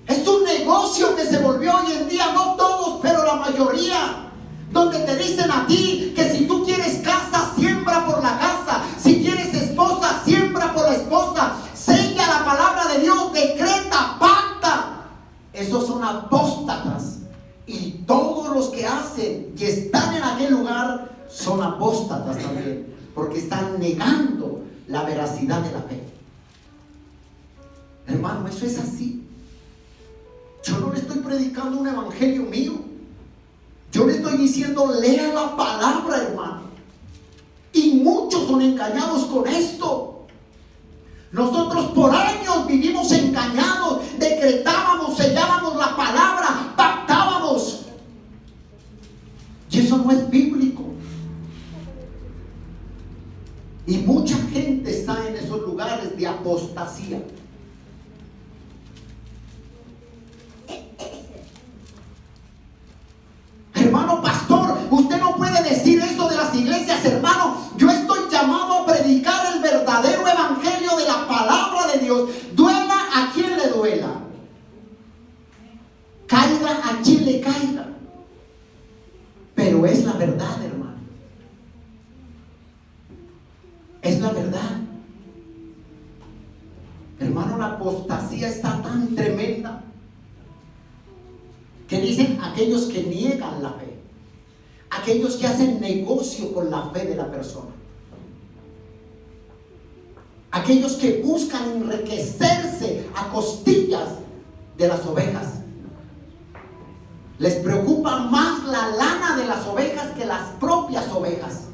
Es un negocio que se volvió hoy en día, no todos, pero la mayoría. Donde te dicen a ti que si tú quieres casa, siembra por la casa. Si quieres esposa, siembra por la esposa. Sella la palabra de Dios, decreta, pacta. Esos son apóstatas. Y todos los que hacen y están en aquel lugar son apóstatas también, porque están negando la veracidad de la fe. Hermano, eso es así. Yo no le estoy predicando un evangelio mío. Yo le estoy diciendo, lea la palabra, hermano. Y muchos son engañados con esto. Nosotros por años vivimos engañados, decretábamos, sellábamos la palabra, pactábamos. Y eso no es bíblico. Y mucha gente está en esos lugares de apostasía. Hermano pastor, usted no puede decir eso de las iglesias, hermano. Yo estoy llamado a predicar el verdadero evangelio de la palabra de Dios. Duela a quien le duela, caiga a quien le caiga, pero es la verdad, hermano. Es la verdad. Hermano, la apostasía está tan tremenda que dicen aquellos que niegan la fe, aquellos que hacen negocio con la fe de la persona, aquellos que buscan enriquecerse a costillas de las ovejas. Les preocupa más la lana de las ovejas que las propias ovejas.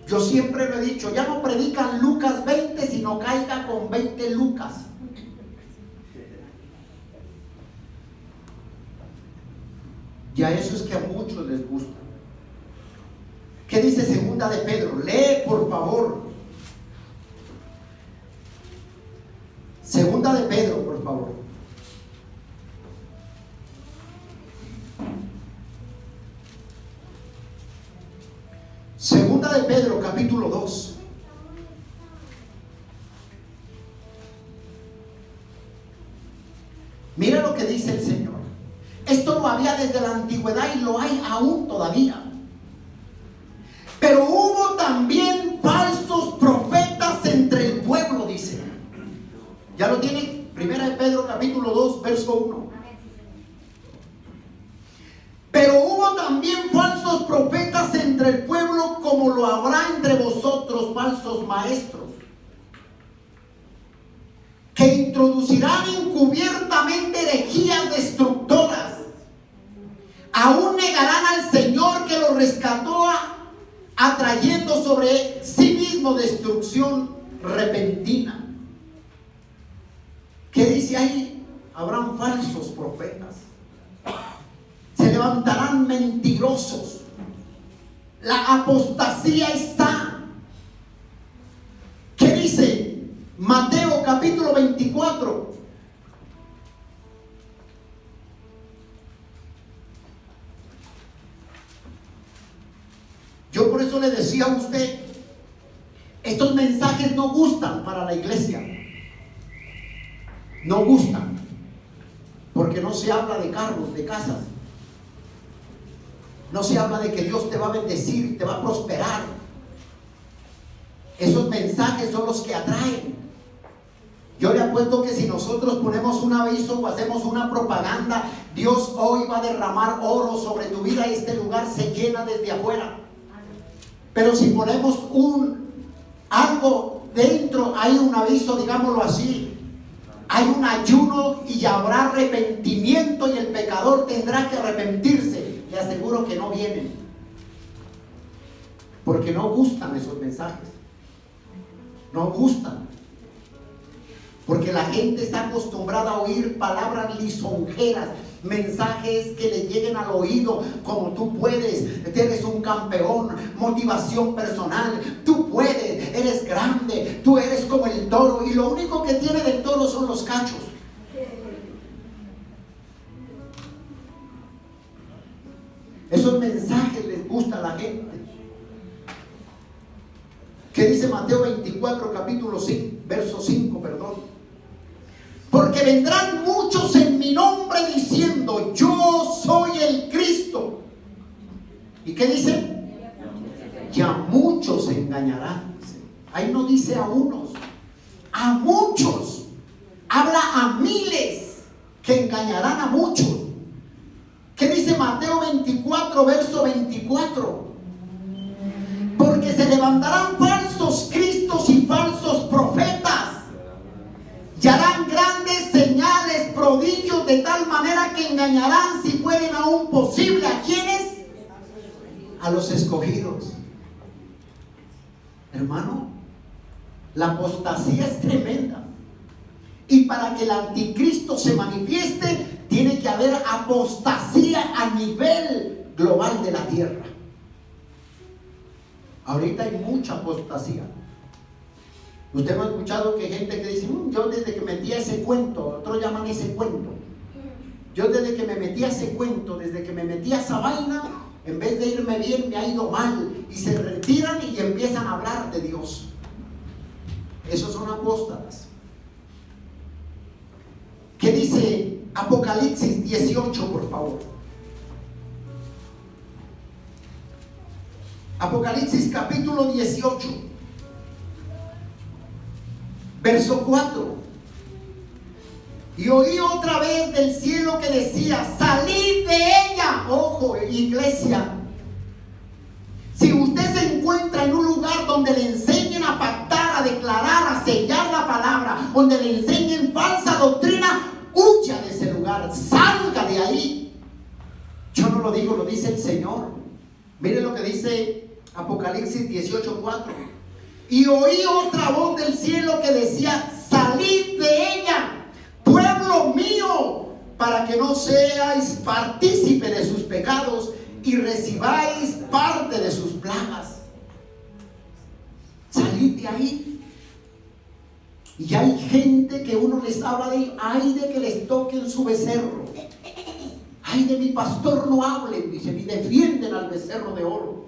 Yo siempre lo he dicho, ya no predican Lucas 20, sino caiga con 20 Lucas. Ya eso es que a muchos les gusta. ¿Qué dice segunda de Pedro? Lee, por favor. Segunda de Pedro, por favor. Segunda de Pedro, capítulo 2. Mira lo que dice el Señor. Esto lo había desde la antigüedad y lo hay aún todavía. Pero hubo también falsos profetas entre el pueblo, dice. ¿Ya lo tienen? Primera de Pedro, capítulo 2, verso 1. Pero hubo también falsos profetas entre el pueblo, como lo habrá entre vosotros falsos maestros, que introducirán encubiertamente herejías destructoras. Aún negarán al Señor que los rescató, atrayendo sobre sí mismo destrucción repentina. ¿Qué dice ahí? Habrán falsos profetas. Se levantarán mentirosos. La apostasía está. ¿Qué dice? Mateo capítulo 24. Yo por eso le decía a usted, estos mensajes no gustan para la iglesia. No gustan. Porque no se habla de carros, de casas. No se habla de que Dios te va a bendecir y te va a prosperar. Esos mensajes son los que atraen. Yo le apuesto que si nosotros ponemos un aviso o hacemos una propaganda, Dios hoy va a derramar oro sobre tu vida y este lugar se llena desde afuera. Pero si ponemos algo dentro, hay un aviso, digámoslo así, hay un ayuno y habrá arrepentimiento y el pecador tendrá que arrepentirse. Le aseguro que no vienen, porque no gustan esos mensajes. No gustan, porque la gente está acostumbrada a oír palabras lisonjeras, mensajes que le lleguen al oído, como tú puedes, eres un campeón, motivación personal, tú puedes, eres grande, tú eres como el toro, y lo único que tiene del toro son los cachos. Esos mensajes les gusta a la gente. ¿Qué dice Mateo 24, capítulo 5, verso 5, perdón? Porque vendrán muchos en mi nombre diciendo, yo soy el Cristo. ¿Y qué dice? Ya muchos se engañarán. Ahí no dice a unos, a muchos. Habla a miles que engañarán a muchos. ¿Qué dice Mateo 24, verso 24? Porque se levantarán falsos cristos y falsos profetas, y harán grandes señales, prodigios, de tal manera que engañarán, si fueren aún posible, ¿a quiénes? A los escogidos. Hermano, la apostasía es tremenda. Y para que el anticristo se manifieste, tiene que haber apostasía a nivel global de la tierra. Ahorita hay mucha apostasía. Usted no ha escuchado que hay gente que dice, yo desde que metí a ese cuento, otros llaman ese cuento, yo desde que me metí a ese cuento, desde que me metí a esa vaina, en vez de irme bien me ha ido mal, y se retiran y empiezan a hablar de Dios. Esos son apóstatas. ¿Qué dice Apocalipsis 18, por favor? Apocalipsis capítulo 18, verso 4. Y oí otra vez del cielo que decía, salid de ella. Ojo, iglesia, si usted se encuentra en un lugar donde le enseñen a pactar, a declarar, a sellar la palabra, donde le enseñen falsa doctrina, huya de ese lugar, salga de ahí. Yo no lo digo, lo dice el Señor. Mire lo que dice Apocalipsis 18:4. Y oí otra voz del cielo que decía, salid de ella, pueblo mío, para que no seáis partícipe de sus pecados y recibáis parte de sus plagas. Salid de ahí. Y hay gente que uno les habla de, ay de que les toquen su becerro, ay de mi pastor no hablen, dice, ni defienden al becerro de oro.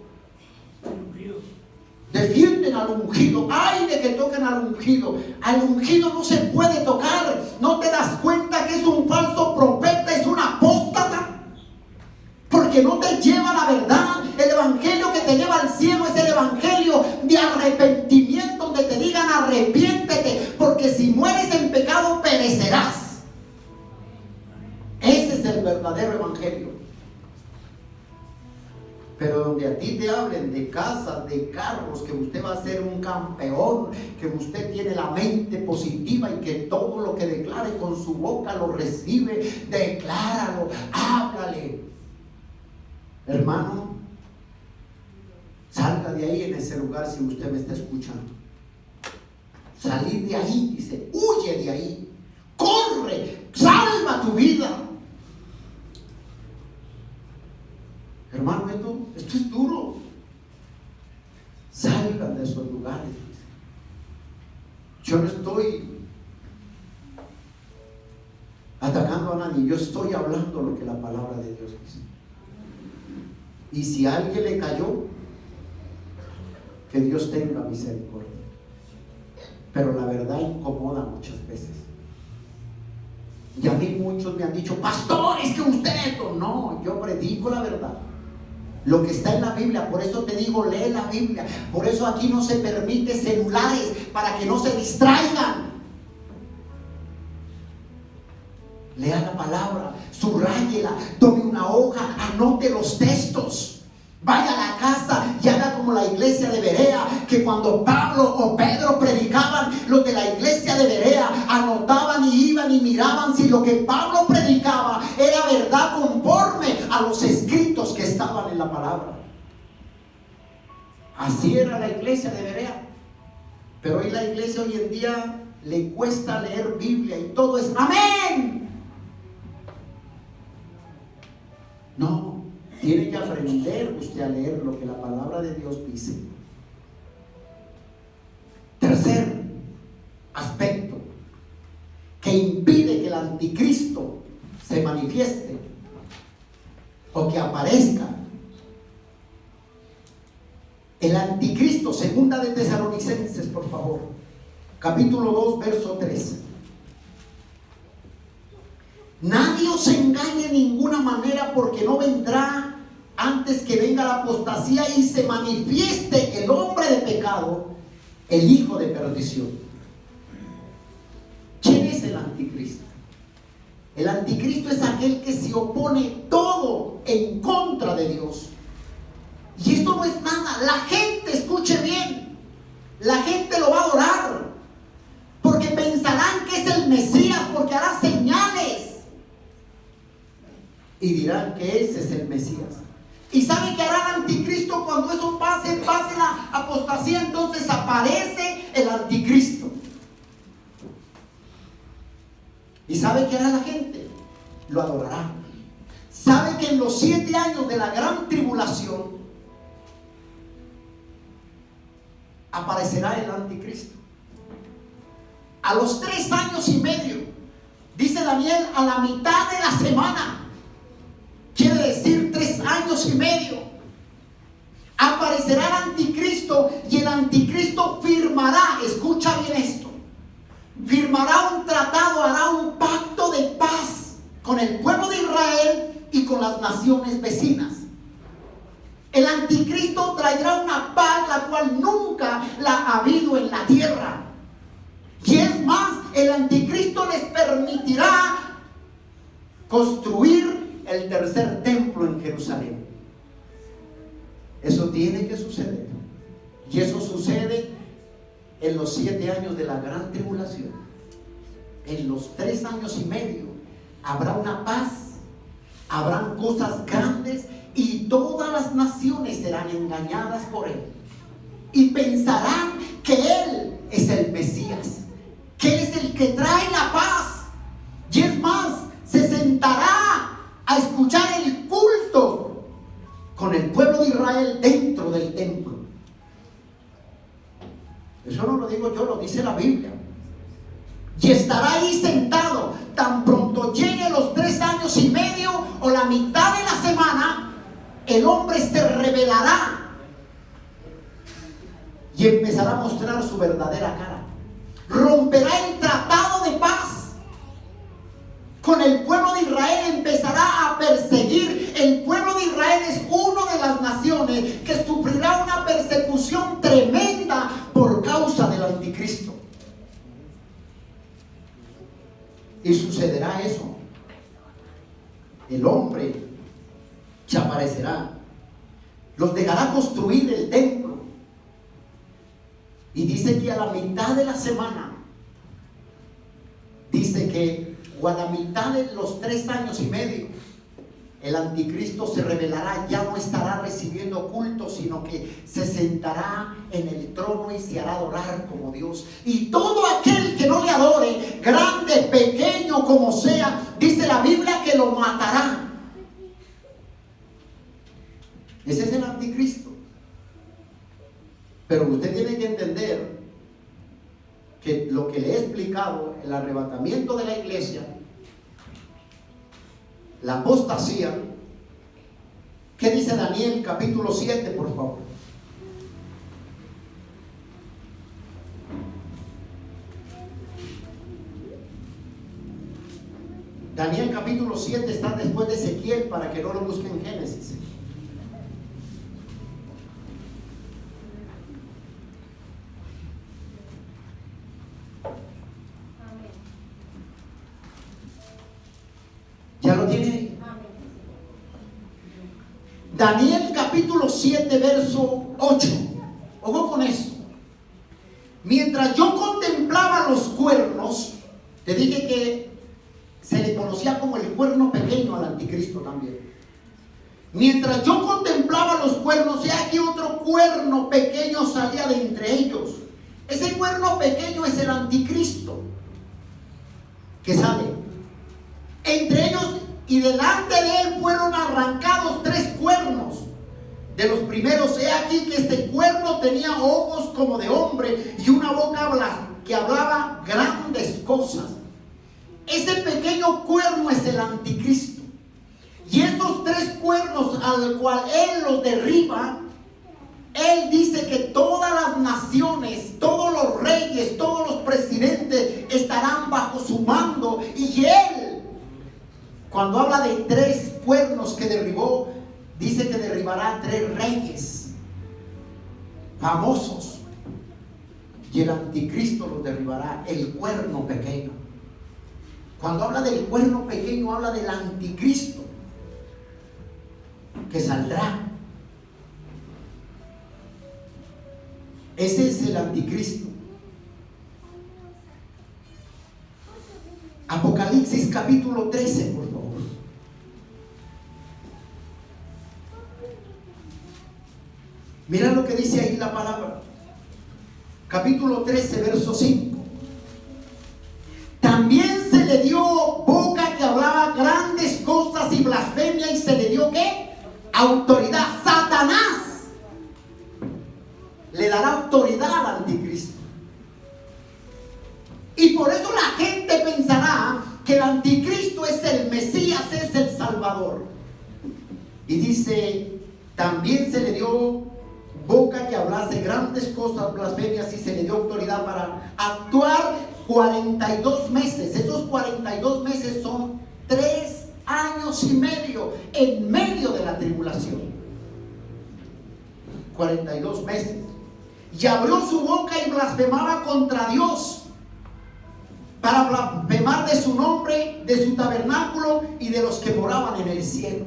Defienden al ungido. Ay de que toquen al ungido. Al ungido no se puede tocar. ¿No te das cuenta que es un falso profeta, es un apóstata? Porque no te lleva a la verdad. El evangelio que te lleva al cielo es el evangelio de arrepentimiento, donde te digan arrepiéntete, porque si mueres en pecado perecerás. Ese es el verdadero evangelio. Pero donde a ti te hablen de casas, de carros, que usted va a ser un campeón, que usted tiene la mente positiva y que todo lo que declare con su boca lo recibe, decláralo, háblale. Hermano, salga de ahí en ese lugar si usted me está escuchando. Salir de ahí, dice, huye de ahí, corre, salva tu vida. Hermano, esto es duro. Salgan de esos lugares. Yo no estoy atacando a nadie, yo estoy hablando lo que la palabra de Dios dice. Y si a alguien le cayó, que Dios tenga misericordia. Pero la verdad incomoda muchas veces. Y a mí muchos me han dicho, pastor, es que usted no, yo predico la verdad. Lo que está en la Biblia, por eso te digo, lee la Biblia. Por eso aquí no se permite celulares, para que no se distraigan. Lea la palabra, subráyela, tome una hoja, anote los textos. Vaya a la casa y haga como la iglesia de Berea, que cuando Pablo o Pedro predicaban, los de la iglesia de Berea anotaban y iban y miraban si lo que Pablo predicaba era verdad conforme a los escritos que estaban en la palabra. Así era la iglesia de Berea. Pero hoy la iglesia hoy en día le cuesta leer Biblia y todo es amén. No. Tiene que aprender usted a leer lo que la palabra de Dios dice. Tercer aspecto que impide que el anticristo se manifieste o que aparezca. El anticristo, segunda de Tesalonicenses, por favor, capítulo 2, verso 3. Nadie os engañe de ninguna manera, porque no vendrá antes que venga la apostasía y se manifieste el hombre de pecado, el hijo de perdición. ¿Quién es el anticristo? El anticristo es aquel que se opone todo en contra de Dios. Y esto no es nada. La gente, escuche bien, la gente lo va a adorar, porque pensarán que es el Mesías, porque hará señales. Y dirán que ese es el Mesías. ¿Y sabe qué hará el anticristo cuando eso pase la apostasía? Entonces aparece el anticristo. ¿Y sabe qué hará la gente? Lo adorará. ¿Sabe que en los 7 años de la gran tribulación aparecerá el anticristo? A los 3 años y medio, dice Daniel, a la mitad de la semana, quiere decir 3 años y medio, aparecerá el anticristo, y el anticristo firmará, escucha bien esto, firmará un tratado, hará un pacto de paz con el pueblo de Israel y con las naciones vecinas. El anticristo traerá una paz la cual nunca la ha habido en la tierra. Y es más, el anticristo les permitirá construir el tercer templo en Jerusalén. Eso tiene que suceder. Y eso sucede en los 7 años de la gran tribulación. En los 3 años y medio habrá una paz, habrán cosas grandes, y todas las naciones serán engañadas por él y pensarán que él es el Mesías, que él es el que trae la paz. Y es más, se sentará a escuchar el culto con el pueblo de Israel dentro del templo. Eso no lo digo yo, lo dice la Biblia. Y estará ahí sentado. Tan pronto llegue los 3 años y medio o la mitad de la semana, el hombre se rebelará y empezará a mostrar su verdadera cara. Romperá el tratado de paz con el pueblo de Israel, empezará a perseguir. El pueblo de Israel es una de las naciones que sufrirá una persecución tremenda por causa del anticristo. Y sucederá eso. El hombre se aparecerá, los dejará construir el templo, y dice que a la mitad de la semana, dice que o a la mitad de los 3 años y medio, el anticristo se revelará. Ya no estará recibiendo culto, sino que se sentará en el trono y se hará adorar como Dios. Y todo aquel que no le adore, grande, pequeño, como sea, dice la Biblia que lo matará. Ese es el anticristo. Pero usted tiene que entender que lo que le he explicado, el arrebatamiento de la iglesia, la apostasía. ¿Qué dice Daniel capítulo 7, por favor? Daniel capítulo 7 está después de Ezequiel, para que no lo busquen en Génesis. ¿Ya lo tiene ahí? Daniel capítulo 7 verso 8. Ojo con esto. Mientras yo contemplaba los cuernos, te dije que se le conocía como el cuerno pequeño al anticristo también. Mientras yo contemplaba los cuernos, y aquí otro cuerno pequeño salía de entre ellos. Ese cuerno pequeño es el anticristo que sale entre ellos, y delante de él fueron arrancados 3 cuernos. De los primeros, he aquí que este cuerno tenía ojos como de hombre y una boca que hablaba grandes cosas. Ese pequeño cuerno es el anticristo. Y estos 3 cuernos al cual él los derriba, él dice que todas las naciones, todos los reyes, todos los presidentes estarán bajo su mando. Y él, cuando habla de 3 cuernos que derribó, dice que derribará 3 reyes famosos. Y el anticristo los derribará, el cuerno pequeño. Cuando habla del cuerno pequeño, habla del anticristo que saldrá. Ese es el anticristo. Apocalipsis capítulo 13, por favor. Mira lo que dice ahí la palabra. Capítulo 13, verso 5. También se le dio boca que hablaba grandes cosas y blasfemia, y se le dio ¿qué? Autoridad. Satanás le dará autoridad al anticristo. Y por eso la gente pensará que el anticristo es el Mesías, es el Salvador. Y dice, también se le dio boca que hablase grandes cosas, blasfemias, y se le dio autoridad para actuar 42 meses. Esos 42 meses son 3 años y medio en medio de la tribulación. 42 meses. Y abrió su boca y blasfemaba contra Dios, para blasfemar de su nombre, de su tabernáculo y de los que moraban en el cielo.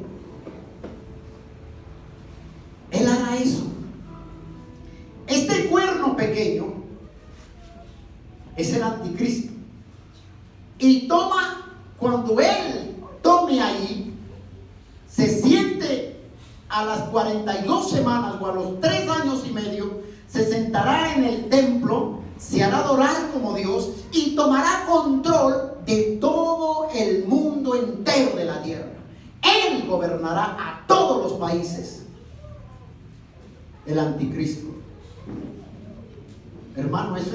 Él hará eso. Este cuerno pequeño es el anticristo. Y cuando él tome ahí, se siente a las 42 semanas o a los 3 años y medio, se sentará en el templo, se hará adorar como Dios y tomará control de todo el mundo entero de la tierra. Él gobernará a todos los países. El anticristo. Hermano, eso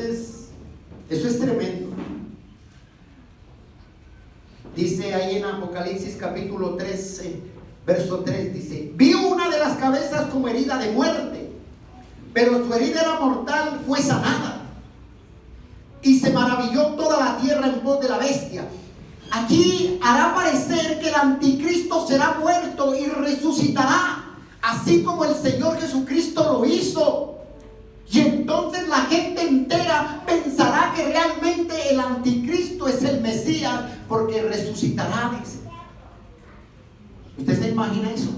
es tremendo. Dice ahí en Apocalipsis capítulo 13, verso 3, dice: vi una de las cabezas como herida de muerte, pero su herida era mortal, fue sanada. Y se maravilló toda la tierra en pos de la bestia. Aquí hará parecer que el anticristo será muerto y resucitará, así como el Señor Jesucristo lo hizo. Y entonces la gente entera pensará que realmente el anticristo es el Mesías, porque resucitará, dice. ¿Usted se imagina eso?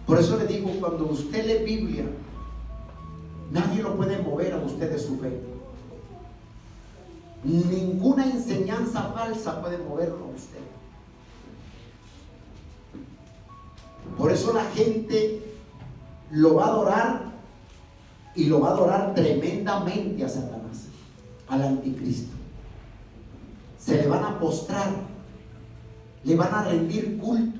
Por eso le digo, cuando usted lee Biblia, nadie lo puede mover a usted de su fe. Ninguna enseñanza falsa puede moverlo a usted. Por eso la gente lo va a adorar, y lo va a adorar tremendamente a Satanás, al anticristo. Se le van a postrar, le van a rendir culto.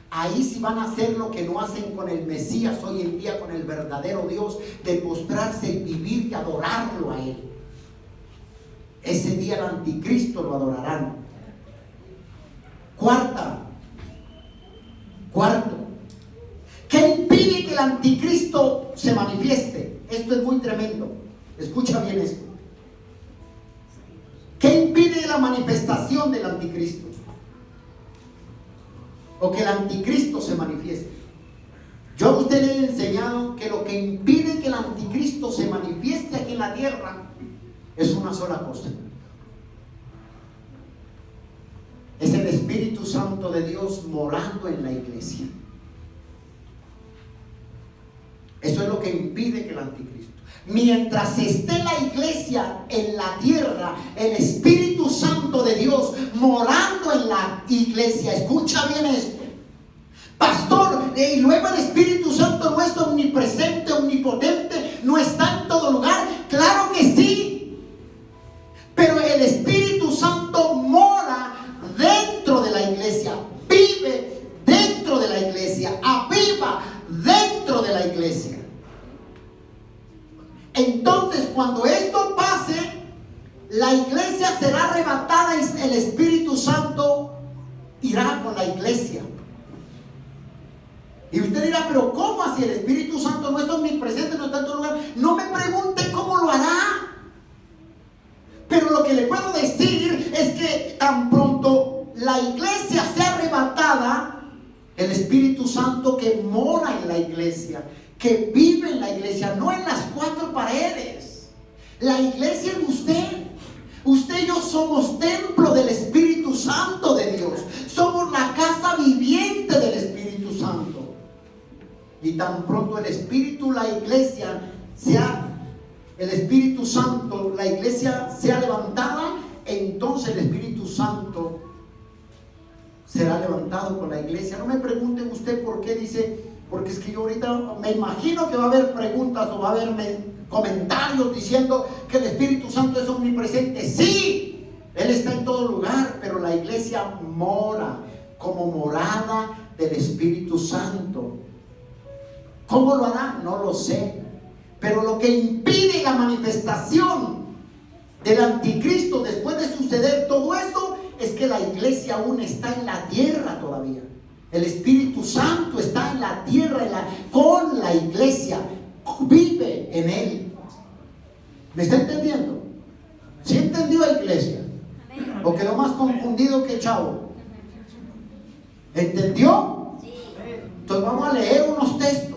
Ahí sí van a hacer lo que no hacen con el Mesías hoy en día, con el verdadero Dios, de postrarse y vivir y adorarlo a Él. Ese día el anticristo lo adorarán. Cuarto, ¿qué impide que el anticristo se manifieste? Esto es muy tremendo. Escucha bien esto. ¿Qué impide la manifestación del anticristo? O que el anticristo se manifieste. Yo a usted le he enseñado que lo que impide que el anticristo se manifieste aquí en la tierra es una sola cosa. Es el Espíritu Santo de Dios morando en la iglesia. Eso es lo que impide que el anticristo. Mientras esté la iglesia en la tierra, el Espíritu Santo de Dios morando en la iglesia, escucha bien esto, pastor, y luego el Espíritu Santo no es omnipresente, omnipotente, no está en todo lugar. Claro que sí, pero el Espíritu Santo mora dentro de la iglesia, vive dentro de la iglesia, aviva dentro de la iglesia. Entonces, cuando esto pase, la iglesia será arrebatada y el Espíritu Santo irá con la iglesia. Y usted dirá, pero ¿cómo así? El Espíritu Santo no es omnipresente, no está en todo lugar. No me pregunte cómo lo hará. Pero lo que le puedo decir es que tan pronto la iglesia sea arrebatada, el Espíritu Santo que mora en la iglesia, que vive en la iglesia, no en las cuatro paredes. La iglesia es usted. Usted y yo somos templo del Espíritu Santo de Dios. Somos la casa viviente del Espíritu Santo. Y tan pronto el Espíritu, la iglesia sea, el Espíritu Santo, la iglesia sea levantada, entonces el Espíritu Santo será levantado con la iglesia. No me pregunten usted por qué dice, porque es que yo ahorita me imagino que va a haber preguntas o va a haber comentarios diciendo que el Espíritu Santo es omnipresente. Sí, Él está en todo lugar, pero la iglesia mora como morada del Espíritu Santo. ¿Cómo lo hará? No lo sé. Pero lo que impide la manifestación del anticristo después de suceder todo eso es que la iglesia aún está en la tierra todavía. El Espíritu Santo está en la tierra, con la iglesia, vive en él. ¿Me está entendiendo? ¿Sí entendió la iglesia? ¿O quedó más confundido que chavo? ¿Entendió? Entonces vamos a leer unos textos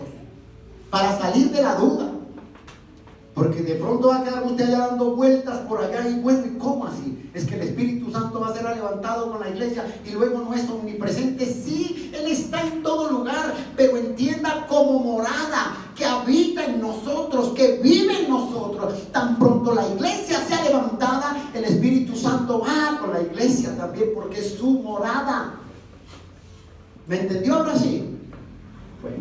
para salir de la duda. Porque de pronto va a quedar usted allá dando vueltas por allá y bueno, ¿y cómo así? Es que el Espíritu Santo va a ser levantado con la iglesia y luego no es omnipresente. Sí, Él está en todo lugar, pero entienda como morada, que habita en nosotros, que vive en nosotros. Tan pronto la iglesia sea levantada, el Espíritu Santo va con la iglesia también, porque es su morada. ¿Me entendió ahora sí? Bueno,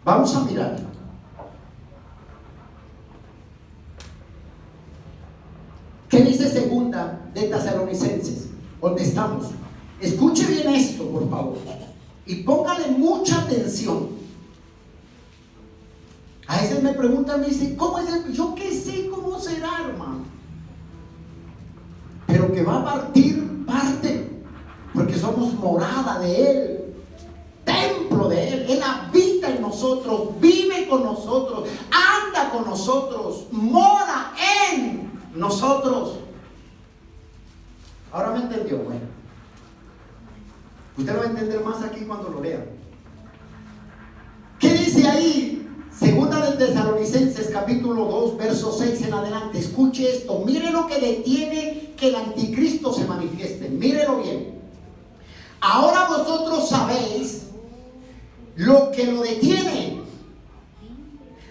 vamos a mirar. ¿Qué dice segunda de Tesalonicenses? ¿Dónde estamos? Escuche bien esto, por favor, y póngale mucha atención. A veces me preguntan, me dicen, ¿cómo es el? Yo qué sé cómo será, hermano. Pero que va a partir, parte, porque somos morada de Él, templo de nosotros, mora en nosotros. Ahora me entendió, bueno. Usted lo va a entender más aquí cuando lo lea. ¿Qué dice ahí? Segunda de Tesalonicenses capítulo 2, verso 6 en adelante. Escuche esto. Mire lo que detiene que el anticristo se manifieste. Mírelo bien. Ahora vosotros sabéis lo que lo detiene,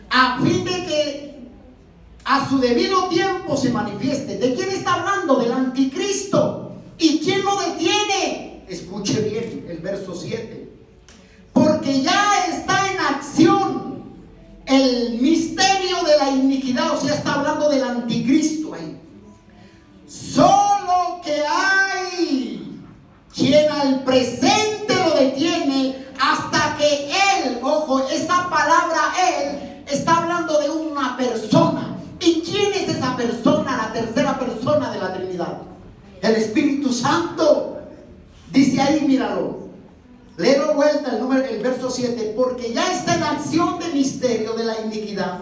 a fin de que a su debido tiempo se manifieste. ¿De quién está hablando? Del anticristo. ¿Y quién lo detiene? Escuche bien el verso 7. Porque ya está en acción el misterio de la iniquidad. O sea, está hablando del anticristo ahí. Solo que hay quien al presente lo detiene hasta que él, ojo, esa palabra él está hablando de una persona. ¿Y quién es esa persona? La tercera persona de la Trinidad, el Espíritu Santo. Dice ahí, míralo, léelo vuelta el verso 7. Porque ya está en acción de misterio de la iniquidad,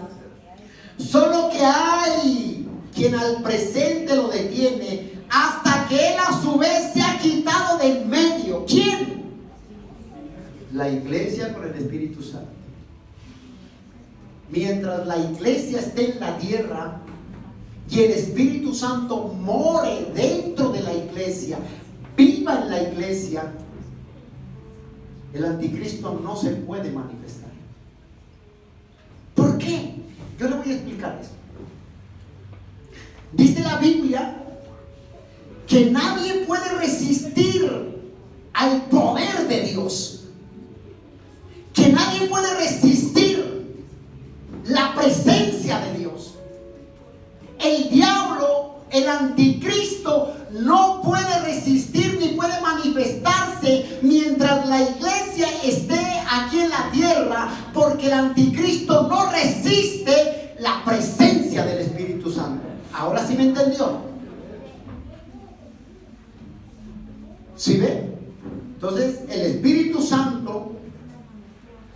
solo que hay quien al presente lo detiene hasta que él a su vez se ha quitado de en medio. ¿Quién? La iglesia con el Espíritu Santo. Mientras la iglesia esté en la tierra y el Espíritu Santo more dentro de la iglesia, viva en la iglesia, el anticristo no se puede manifestar. ¿Por qué? Yo le voy a explicar esto. Dice la Biblia que nadie puede resistir al poder de Dios, que nadie puede resistir la presencia de Dios. El diablo, el anticristo, no puede resistir ni puede manifestarse mientras la iglesia esté aquí en la tierra, porque el anticristo no resiste la presencia del Espíritu Santo. Ahora sí me entendió. ¿Sí ve? Entonces el Espíritu Santo,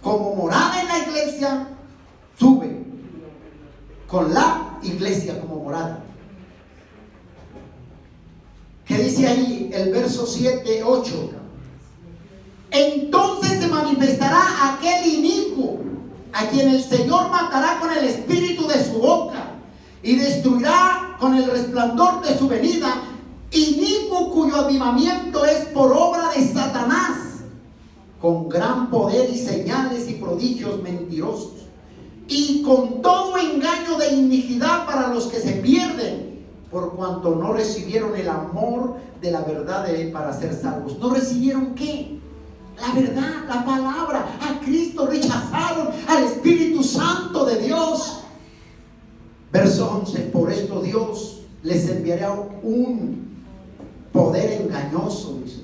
como morada en la iglesia, sube con la iglesia como morada. ¿Qué dice ahí el verso 7, 8? Entonces se manifestará aquel inicuo, a quien el Señor matará con el espíritu de su boca y destruirá con el resplandor de su venida, inicuo cuyo avivamiento es por obra de Satanás, con gran poder y señales y prodigios mentirosos, y con todo engaño de iniquidad para los que se pierden, por cuanto no recibieron el amor de la verdad de él para ser salvos. ¿No recibieron qué? La verdad, la palabra, a Cristo. Rechazaron al Espíritu Santo de Dios. Verso 11. Por esto Dios les enviará un poder engañoso, dice,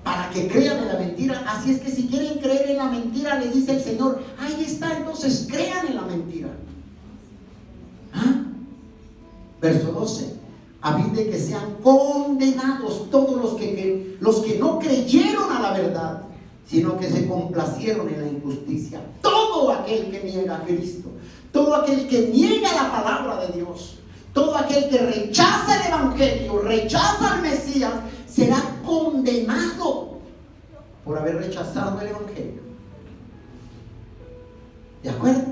para que crean en la mentira. Así es que si quieren creer en la mentira, les dice el Señor, ahí está, entonces crean en la mentira. ¿Ah? Verso 12. A fin de que sean condenados todos los que no creyeron a la verdad, sino que se complacieron en la injusticia. Todo aquel que niega a Cristo, todo aquel que niega la palabra de Dios, todo aquel que rechaza el Evangelio, rechaza al Mesías, será condenado por haber rechazado el Evangelio. ¿De acuerdo?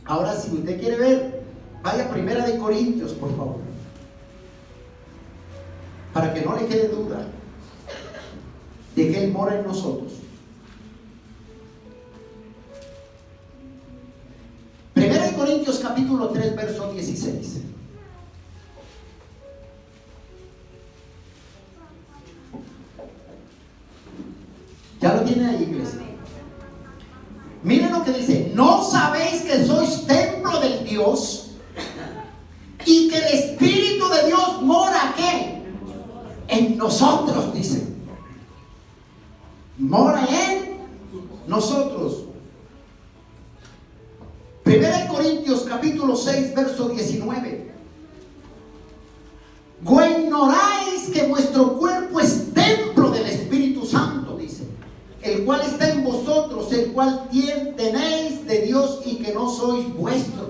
Ahora, si usted quiere ver, vaya a 1 Corintios, por favor, para que no le quede duda de que Él mora en nosotros. 1 Corintios capítulo 3, verso 16. Ya lo tiene ahí, iglesia. Miren lo que dice: ¿no sabéis que sois templo del Dios y que el Espíritu de Dios mora ¿qué? En nosotros? Dice, mora en nosotros. 1 Corintios capítulo 6, verso 19. ¿O ignoráis que vuestro cuerpo es templo del Espíritu Santo? Dice, el cual está en vosotros, el cual tenéis de Dios y que no sois vuestro.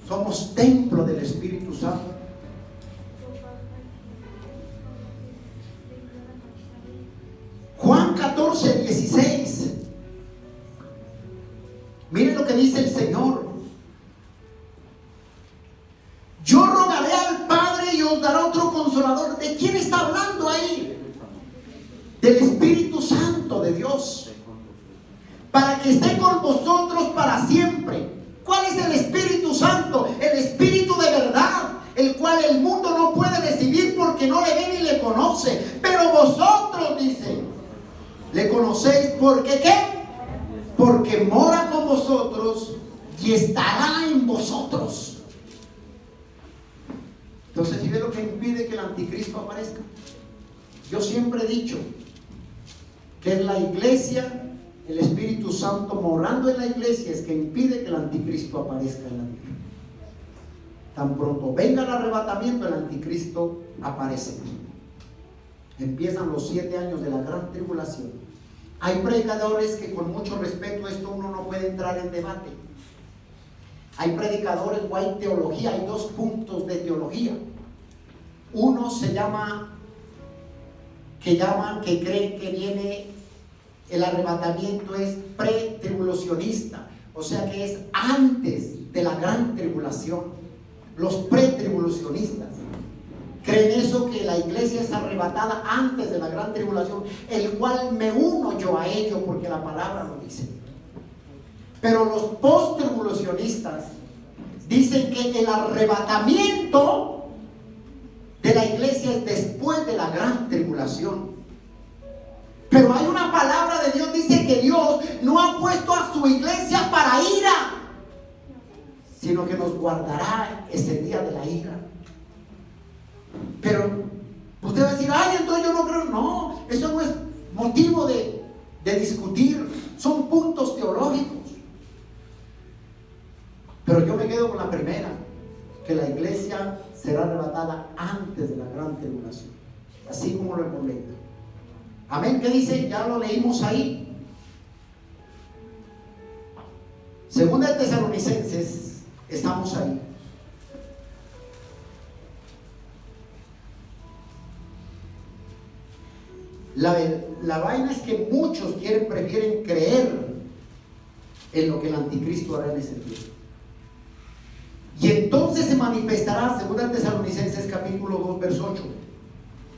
Somos templo del Espíritu Santo. Juan 14:16. Miren lo que dice el Señor. Yo rogaré al Padre y os dará otro consolador. ¿De quién está hablando ahí? Del Espíritu Santo de Dios, para que esté con vosotros para siempre. ¿Cuál es el Espíritu Santo? El Espíritu de verdad, el cual el mundo no puede recibir porque no le ve ni le conoce. Pero vosotros, dice, le conocéis. ¿Porque qué? Porque mora con vosotros y estará en vosotros. Entonces, ¿sí ve lo que impide que el anticristo aparezca? Yo siempre he dicho que es la iglesia, el Espíritu Santo morando en la iglesia, es que impide que el anticristo aparezca en la tierra. Tan pronto venga el arrebatamiento, el anticristo aparece. Empiezan los 7 años de la gran tribulación. Hay predicadores que, con mucho respeto, esto uno no puede entrar en debate. Hay predicadores o hay teología, hay 2 puntos de teología. Uno se llama, que creen que viene el arrebatamiento, es pretribulacionista, o sea que es antes de la gran tribulación. Los pretribulacionistas creen eso, que la iglesia es arrebatada antes de la gran tribulación, el cual me uno yo a ello porque la palabra lo dice. Pero los posttribulacionistas dicen que el arrebatamiento de la iglesia es después de la gran tribulación. Pero hay una palabra de Dios, dice que Dios no ha puesto a su iglesia para ira, sino que nos guardará ese día de la ira. Pero usted va a decir, ay, entonces yo no creo. No, eso no es motivo de discutir, son puntos teológicos. Pero yo me quedo con la primera, que la iglesia será arrebatada antes de la gran tribulación, así como lo hemos leído. Amén. ¿Qué dice? Ya lo leímos ahí. Segunda de Tesalonicenses, estamos ahí. La vaina es que muchos prefieren creer en lo que el anticristo hará en ese tiempo. Y entonces se manifestará, segunda de Tesalonicenses capítulo 2, verso 8,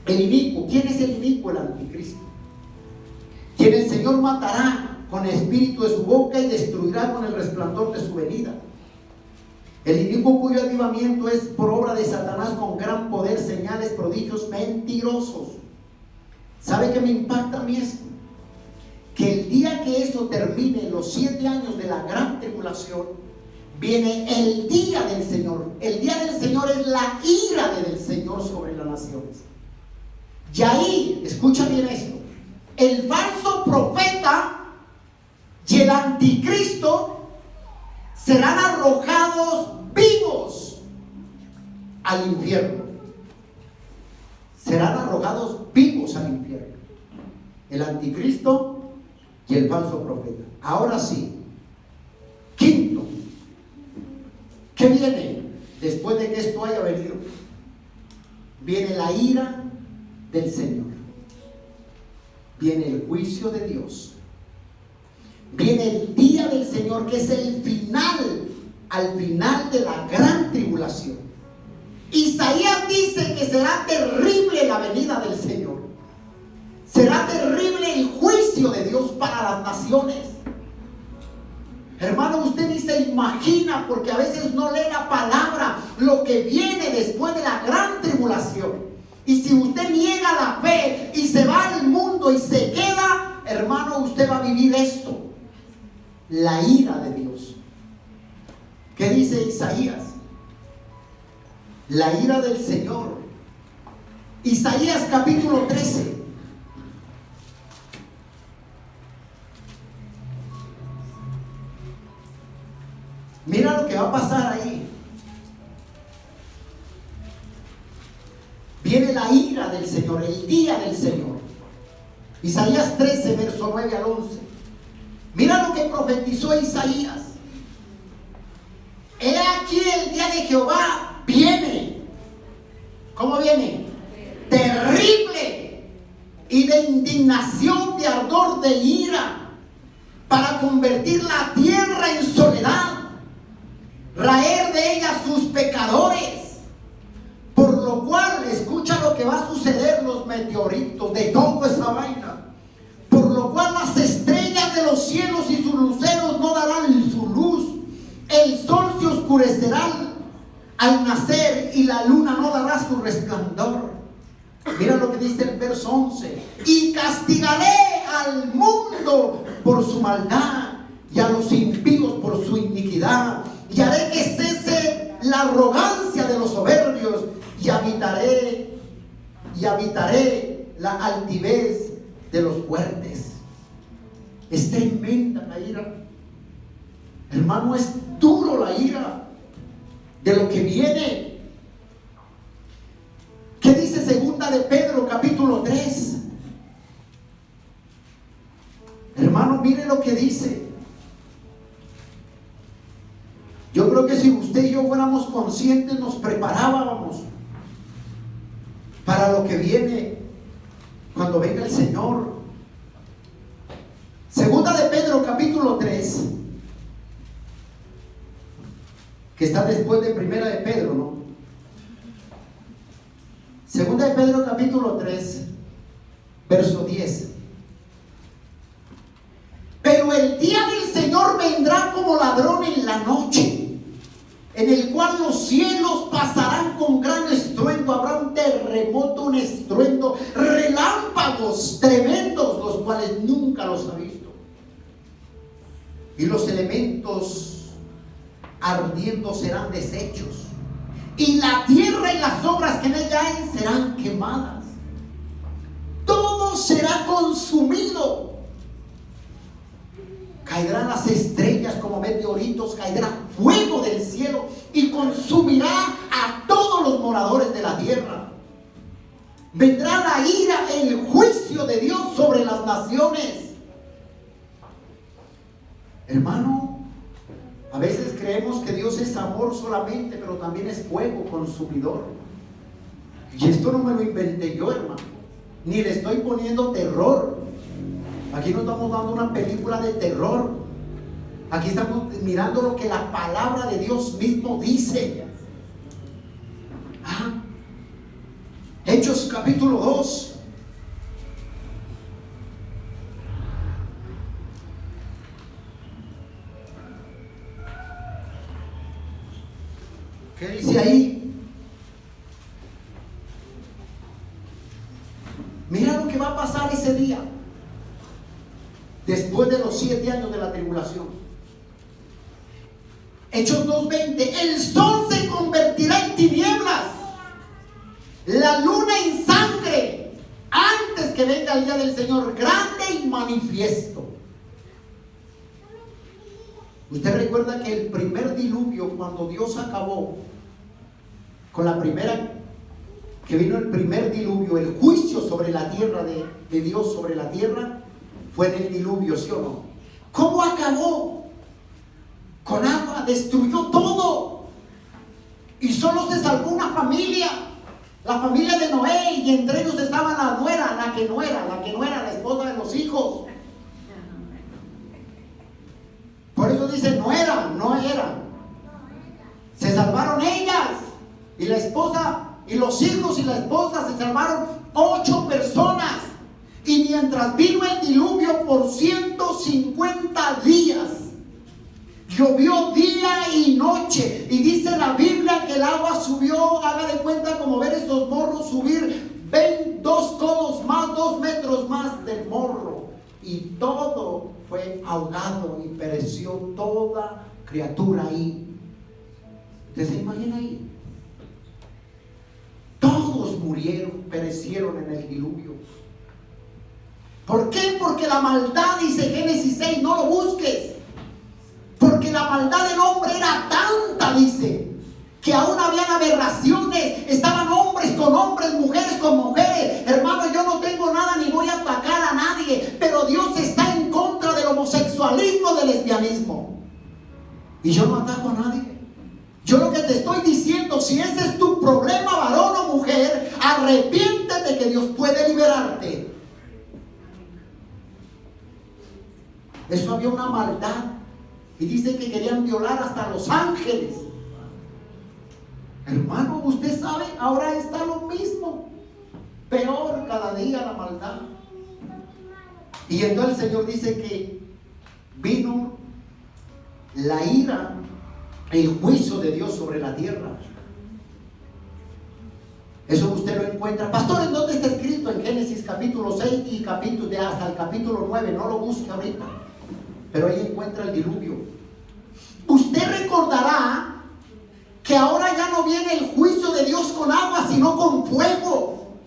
el inicuo. ¿Quién es el inicuo? El anticristo, quien el Señor matará con el espíritu de su boca y destruirá con el resplandor de su venida. El inicuo, cuyo avivamiento es por obra de Satanás con gran poder, señales, prodigios mentirosos. ¿Sabe qué me impacta a mí esto? Que el día que eso termine, los 7 años de la gran tribulación, viene el día del Señor. El día del Señor es la ira del Señor sobre las naciones. Y ahí, escucha bien esto, el falso profeta y el anticristo serán arrojados vivos al infierno. Serán arrojados vivos al infierno. El anticristo y el falso profeta. Ahora sí, quinto, ¿qué viene después de que esto haya venido? Viene la ira del Señor. Viene el juicio de Dios. Viene el día del Señor, que es el final, al final de la gran tribulación. Isaías dice que será terrible la venida del Señor. Será terrible el juicio de Dios para las naciones. Hermano, usted ni se imagina, porque a veces no lee la palabra, lo que viene después de la gran tribulación. Y si usted niega la fe y se va al mundo y se queda, hermano, usted va a vivir esto: la ira de Dios. ¿Qué dice Isaías? La ira del Señor. Isaías capítulo 13. Mira lo que va a pasar ahí. Viene la ira del Señor, el día del Señor. Isaías 13, verso 9 al 11. Mira lo que profetizó Isaías. He aquí el día de Jehová viene. ¿Cómo viene? Terrible y de indignación, de ardor, de ira, para convertir la tierra en soledad, raer de ella sus pecadores. Por lo cual, escucha lo que va a suceder, los meteoritos, de toda esa vaina. Por lo cual las estrellas de los cielos y sus luceros no darán su luz. El sol se oscurecerá al nacer y la luna no dará su resplandor. Mira lo que dice el verso 11. Y castigaré al mundo por su maldad y a los impíos por su iniquidad. Y haré que cese la arrogancia de los soberbios y habitaré la altivez de los fuertes. Es tremenda la ira. Hermano, es duro la ira de lo que viene. ¿Qué dice segunda de Pedro capítulo 3? Hermano, mire lo que dice. Yo creo que si usted y yo fuéramos conscientes, nos preparábamos para lo que viene cuando venga el Señor. Segunda de Pedro capítulo 3, que está después de primera de Pedro, ¿no? Segunda de Pedro capítulo 3, verso 10. Pero el día del Señor vendrá como ladrón en la noche, en el cual los cielos pasarán con gran estruendo. Habrá un terremoto, un estruendo, relámpagos tremendos, los cuales nunca los ha visto. Y los elementos ardiendo serán deshechos, y la tierra y las obras que en ella hay serán quemadas. Todo será consumido. Caerán las estrellas como meteoritos, caerá fuego del cielo y consumirá a todos los moradores de la tierra. Vendrá la ira, el juicio de Dios sobre las naciones. Hermano, a veces creemos que Dios es amor solamente, pero también es fuego consumidor. Y esto no me lo inventé yo, hermano, ni le estoy poniendo terror. Aquí no estamos dando una película de terror. Aquí estamos mirando lo que la palabra de Dios mismo dice. Hechos capítulo 2. ¿Qué dice ahí? Mira lo que va a pasar ese día, después de los 7 años de la tribulación. Hechos 2:20. El sol se convertirá en tinieblas, la luna en sangre, antes que venga el día del Señor grande y manifiesto. Usted recuerda que el primer diluvio, cuando Dios acabó con la primera, que vino el primer diluvio, el juicio sobre la tierra de Dios sobre la tierra, fue en el diluvio, ¿sí o no? ¿Cómo acabó? Con agua, destruyó todo. Y solo se salvó una familia, la familia de Noé, y entre ellos estaba la nuera, la que no era la esposa de los hijos. Por eso dice no era. Se salvaron ellas, y la esposa, y los hijos y la esposa se salvaron 8 personas. Y mientras vino el diluvio por 150 días, llovió día y noche. Y dice la Biblia que el agua subió, haga de cuenta como ver estos morros subir 2 codos más, 2 metros más del morro. Y todo fue ahogado y pereció toda criatura ahí. ¿Usted se imagina ahí? Todos murieron, perecieron en el diluvio. ¿Por qué? Porque la maldad, dice Génesis 6, no lo busques. Porque la maldad del hombre era tanta, dice, que aún habían aberraciones. Estaban hombres con hombres, mujeres con mujeres. Hermano, yo no tengo nada ni voy a atacar a nadie, pero Dios está en contra del homosexualismo, del lesbianismo. Y yo no ataco a nadie. Yo lo que te estoy diciendo, si ese es tu problema, varón o mujer, arrepiéntete que Dios puede liberarte. Eso había una maldad. Y dice que querían violar hasta los ángeles. Hermano, usted sabe, ahora está lo mismo. Peor cada día la maldad. Y entonces el Señor dice que vino la ira, el juicio de Dios sobre la tierra. Eso usted lo encuentra. Pastor, ¿en dónde está escrito? En Génesis capítulo 6 y hasta el capítulo 9. No lo busque ahorita. Pero ahí encuentra el diluvio. Usted recordará que ahora ya no viene el juicio de Dios con agua, sino con fuego.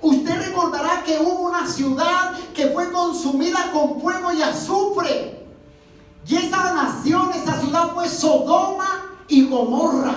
Usted recordará que hubo una ciudad que fue consumida con fuego y azufre. Y esa nación, esa ciudad fue Sodoma y Gomorra.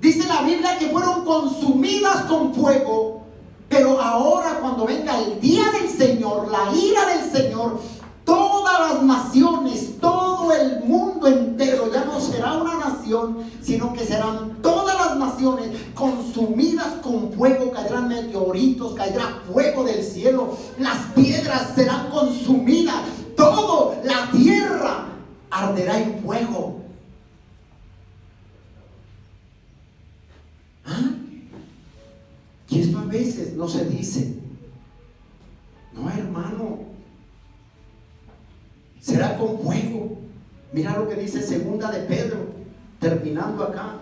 Dice la Biblia que fueron consumidas con fuego. Pero ahora, cuando venga el día del Señor, la ira del Señor, todas las naciones, todo el mundo entero, ya no será una nación, sino que serán todas las naciones consumidas con fuego. Caerán meteoritos, caerá fuego del cielo, las piedras serán consumidas, todo, la tierra arderá en fuego. ¿Ah? Y esto a veces no se dice. No, hermano, será con fuego. Mira lo que dice segunda de Pedro, terminando acá.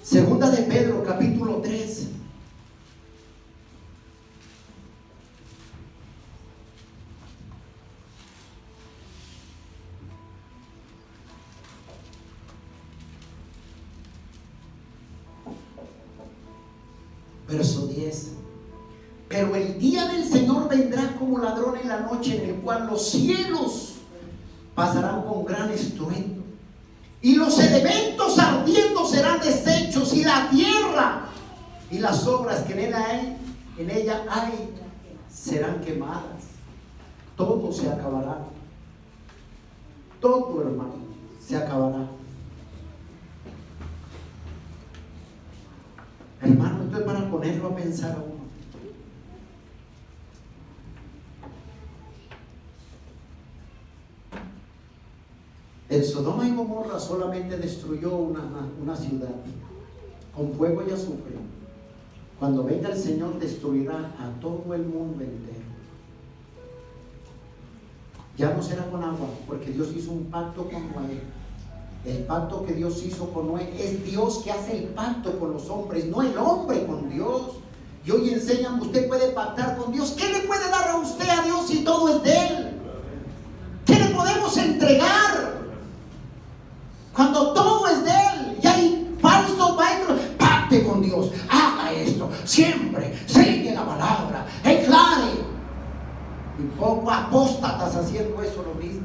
Segunda de Pedro, capítulo 3. Verso 10. Pero el día del Señor vendrá como ladrón en la noche, en el cual los cielos pasarán con gran estruendo, y los elementos ardiendo serán deshechos, y la tierra y las obras que en ella hay serán quemadas. Todo se acabará. Todo, hermano, se acabará. Hermano, esto es para ponerlo a pensar a uno. El Sodoma y Gomorra solamente destruyó una ciudad con fuego y azufre. Cuando venga el Señor, destruirá a todo el mundo entero. Ya no será con agua, porque Dios hizo un pacto con Noé. El pacto que Dios hizo con Noé, es Dios que hace el pacto con los hombres, no el hombre con Dios. Y hoy enseñan que usted puede pactar con Dios. ¿Qué le puede dar a usted a Dios si todo es de Él? ¿Qué le podemos entregar cuando todo es de Él? Y hay falsos maestros. Pacte con Dios, haga esto, siempre, sigue la palabra, declare. Y poco apóstatas haciendo eso lo mismo.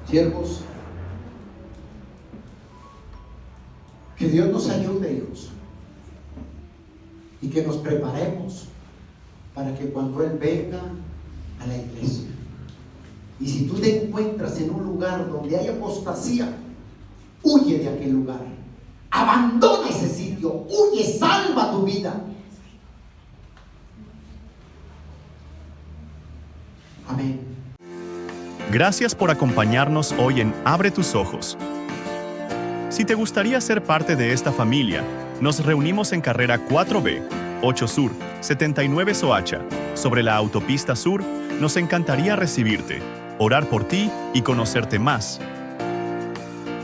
Siervos, que Dios nos ayude, hijos, y que nos preparemos para que cuando Él venga a la iglesia, y si tú te encuentras en un lugar donde hay apostasía, huye de aquel lugar, abandona ese sitio, huye, salva tu vida. Amén. Gracias por acompañarnos hoy en Abre tus Ojos. Si te gustaría ser parte de esta familia, nos reunimos en carrera 4B, 8 Sur, 79 Soacha, sobre la autopista Sur. Nos encantaría recibirte, orar por ti y conocerte más.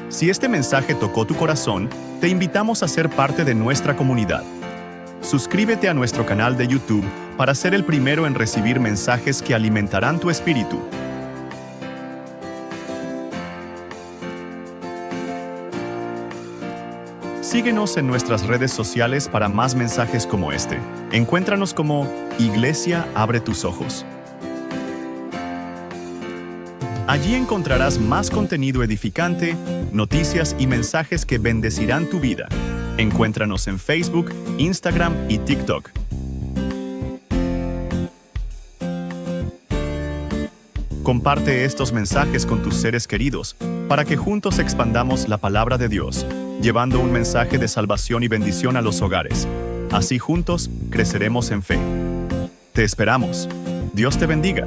Si este mensaje tocó tu corazón, te invitamos a ser parte de nuestra comunidad. Suscríbete a nuestro canal de YouTube para ser el primero en recibir mensajes que alimentarán tu espíritu. Síguenos en nuestras redes sociales para más mensajes como este. Encuéntranos como Iglesia Abre tus Ojos. Allí encontrarás más contenido edificante, noticias y mensajes que bendecirán tu vida. Encuéntranos en Facebook, Instagram y TikTok. Comparte estos mensajes con tus seres queridos para que juntos expandamos la palabra de Dios, llevando un mensaje de salvación y bendición a los hogares. Así juntos creceremos en fe. Te esperamos. Dios te bendiga.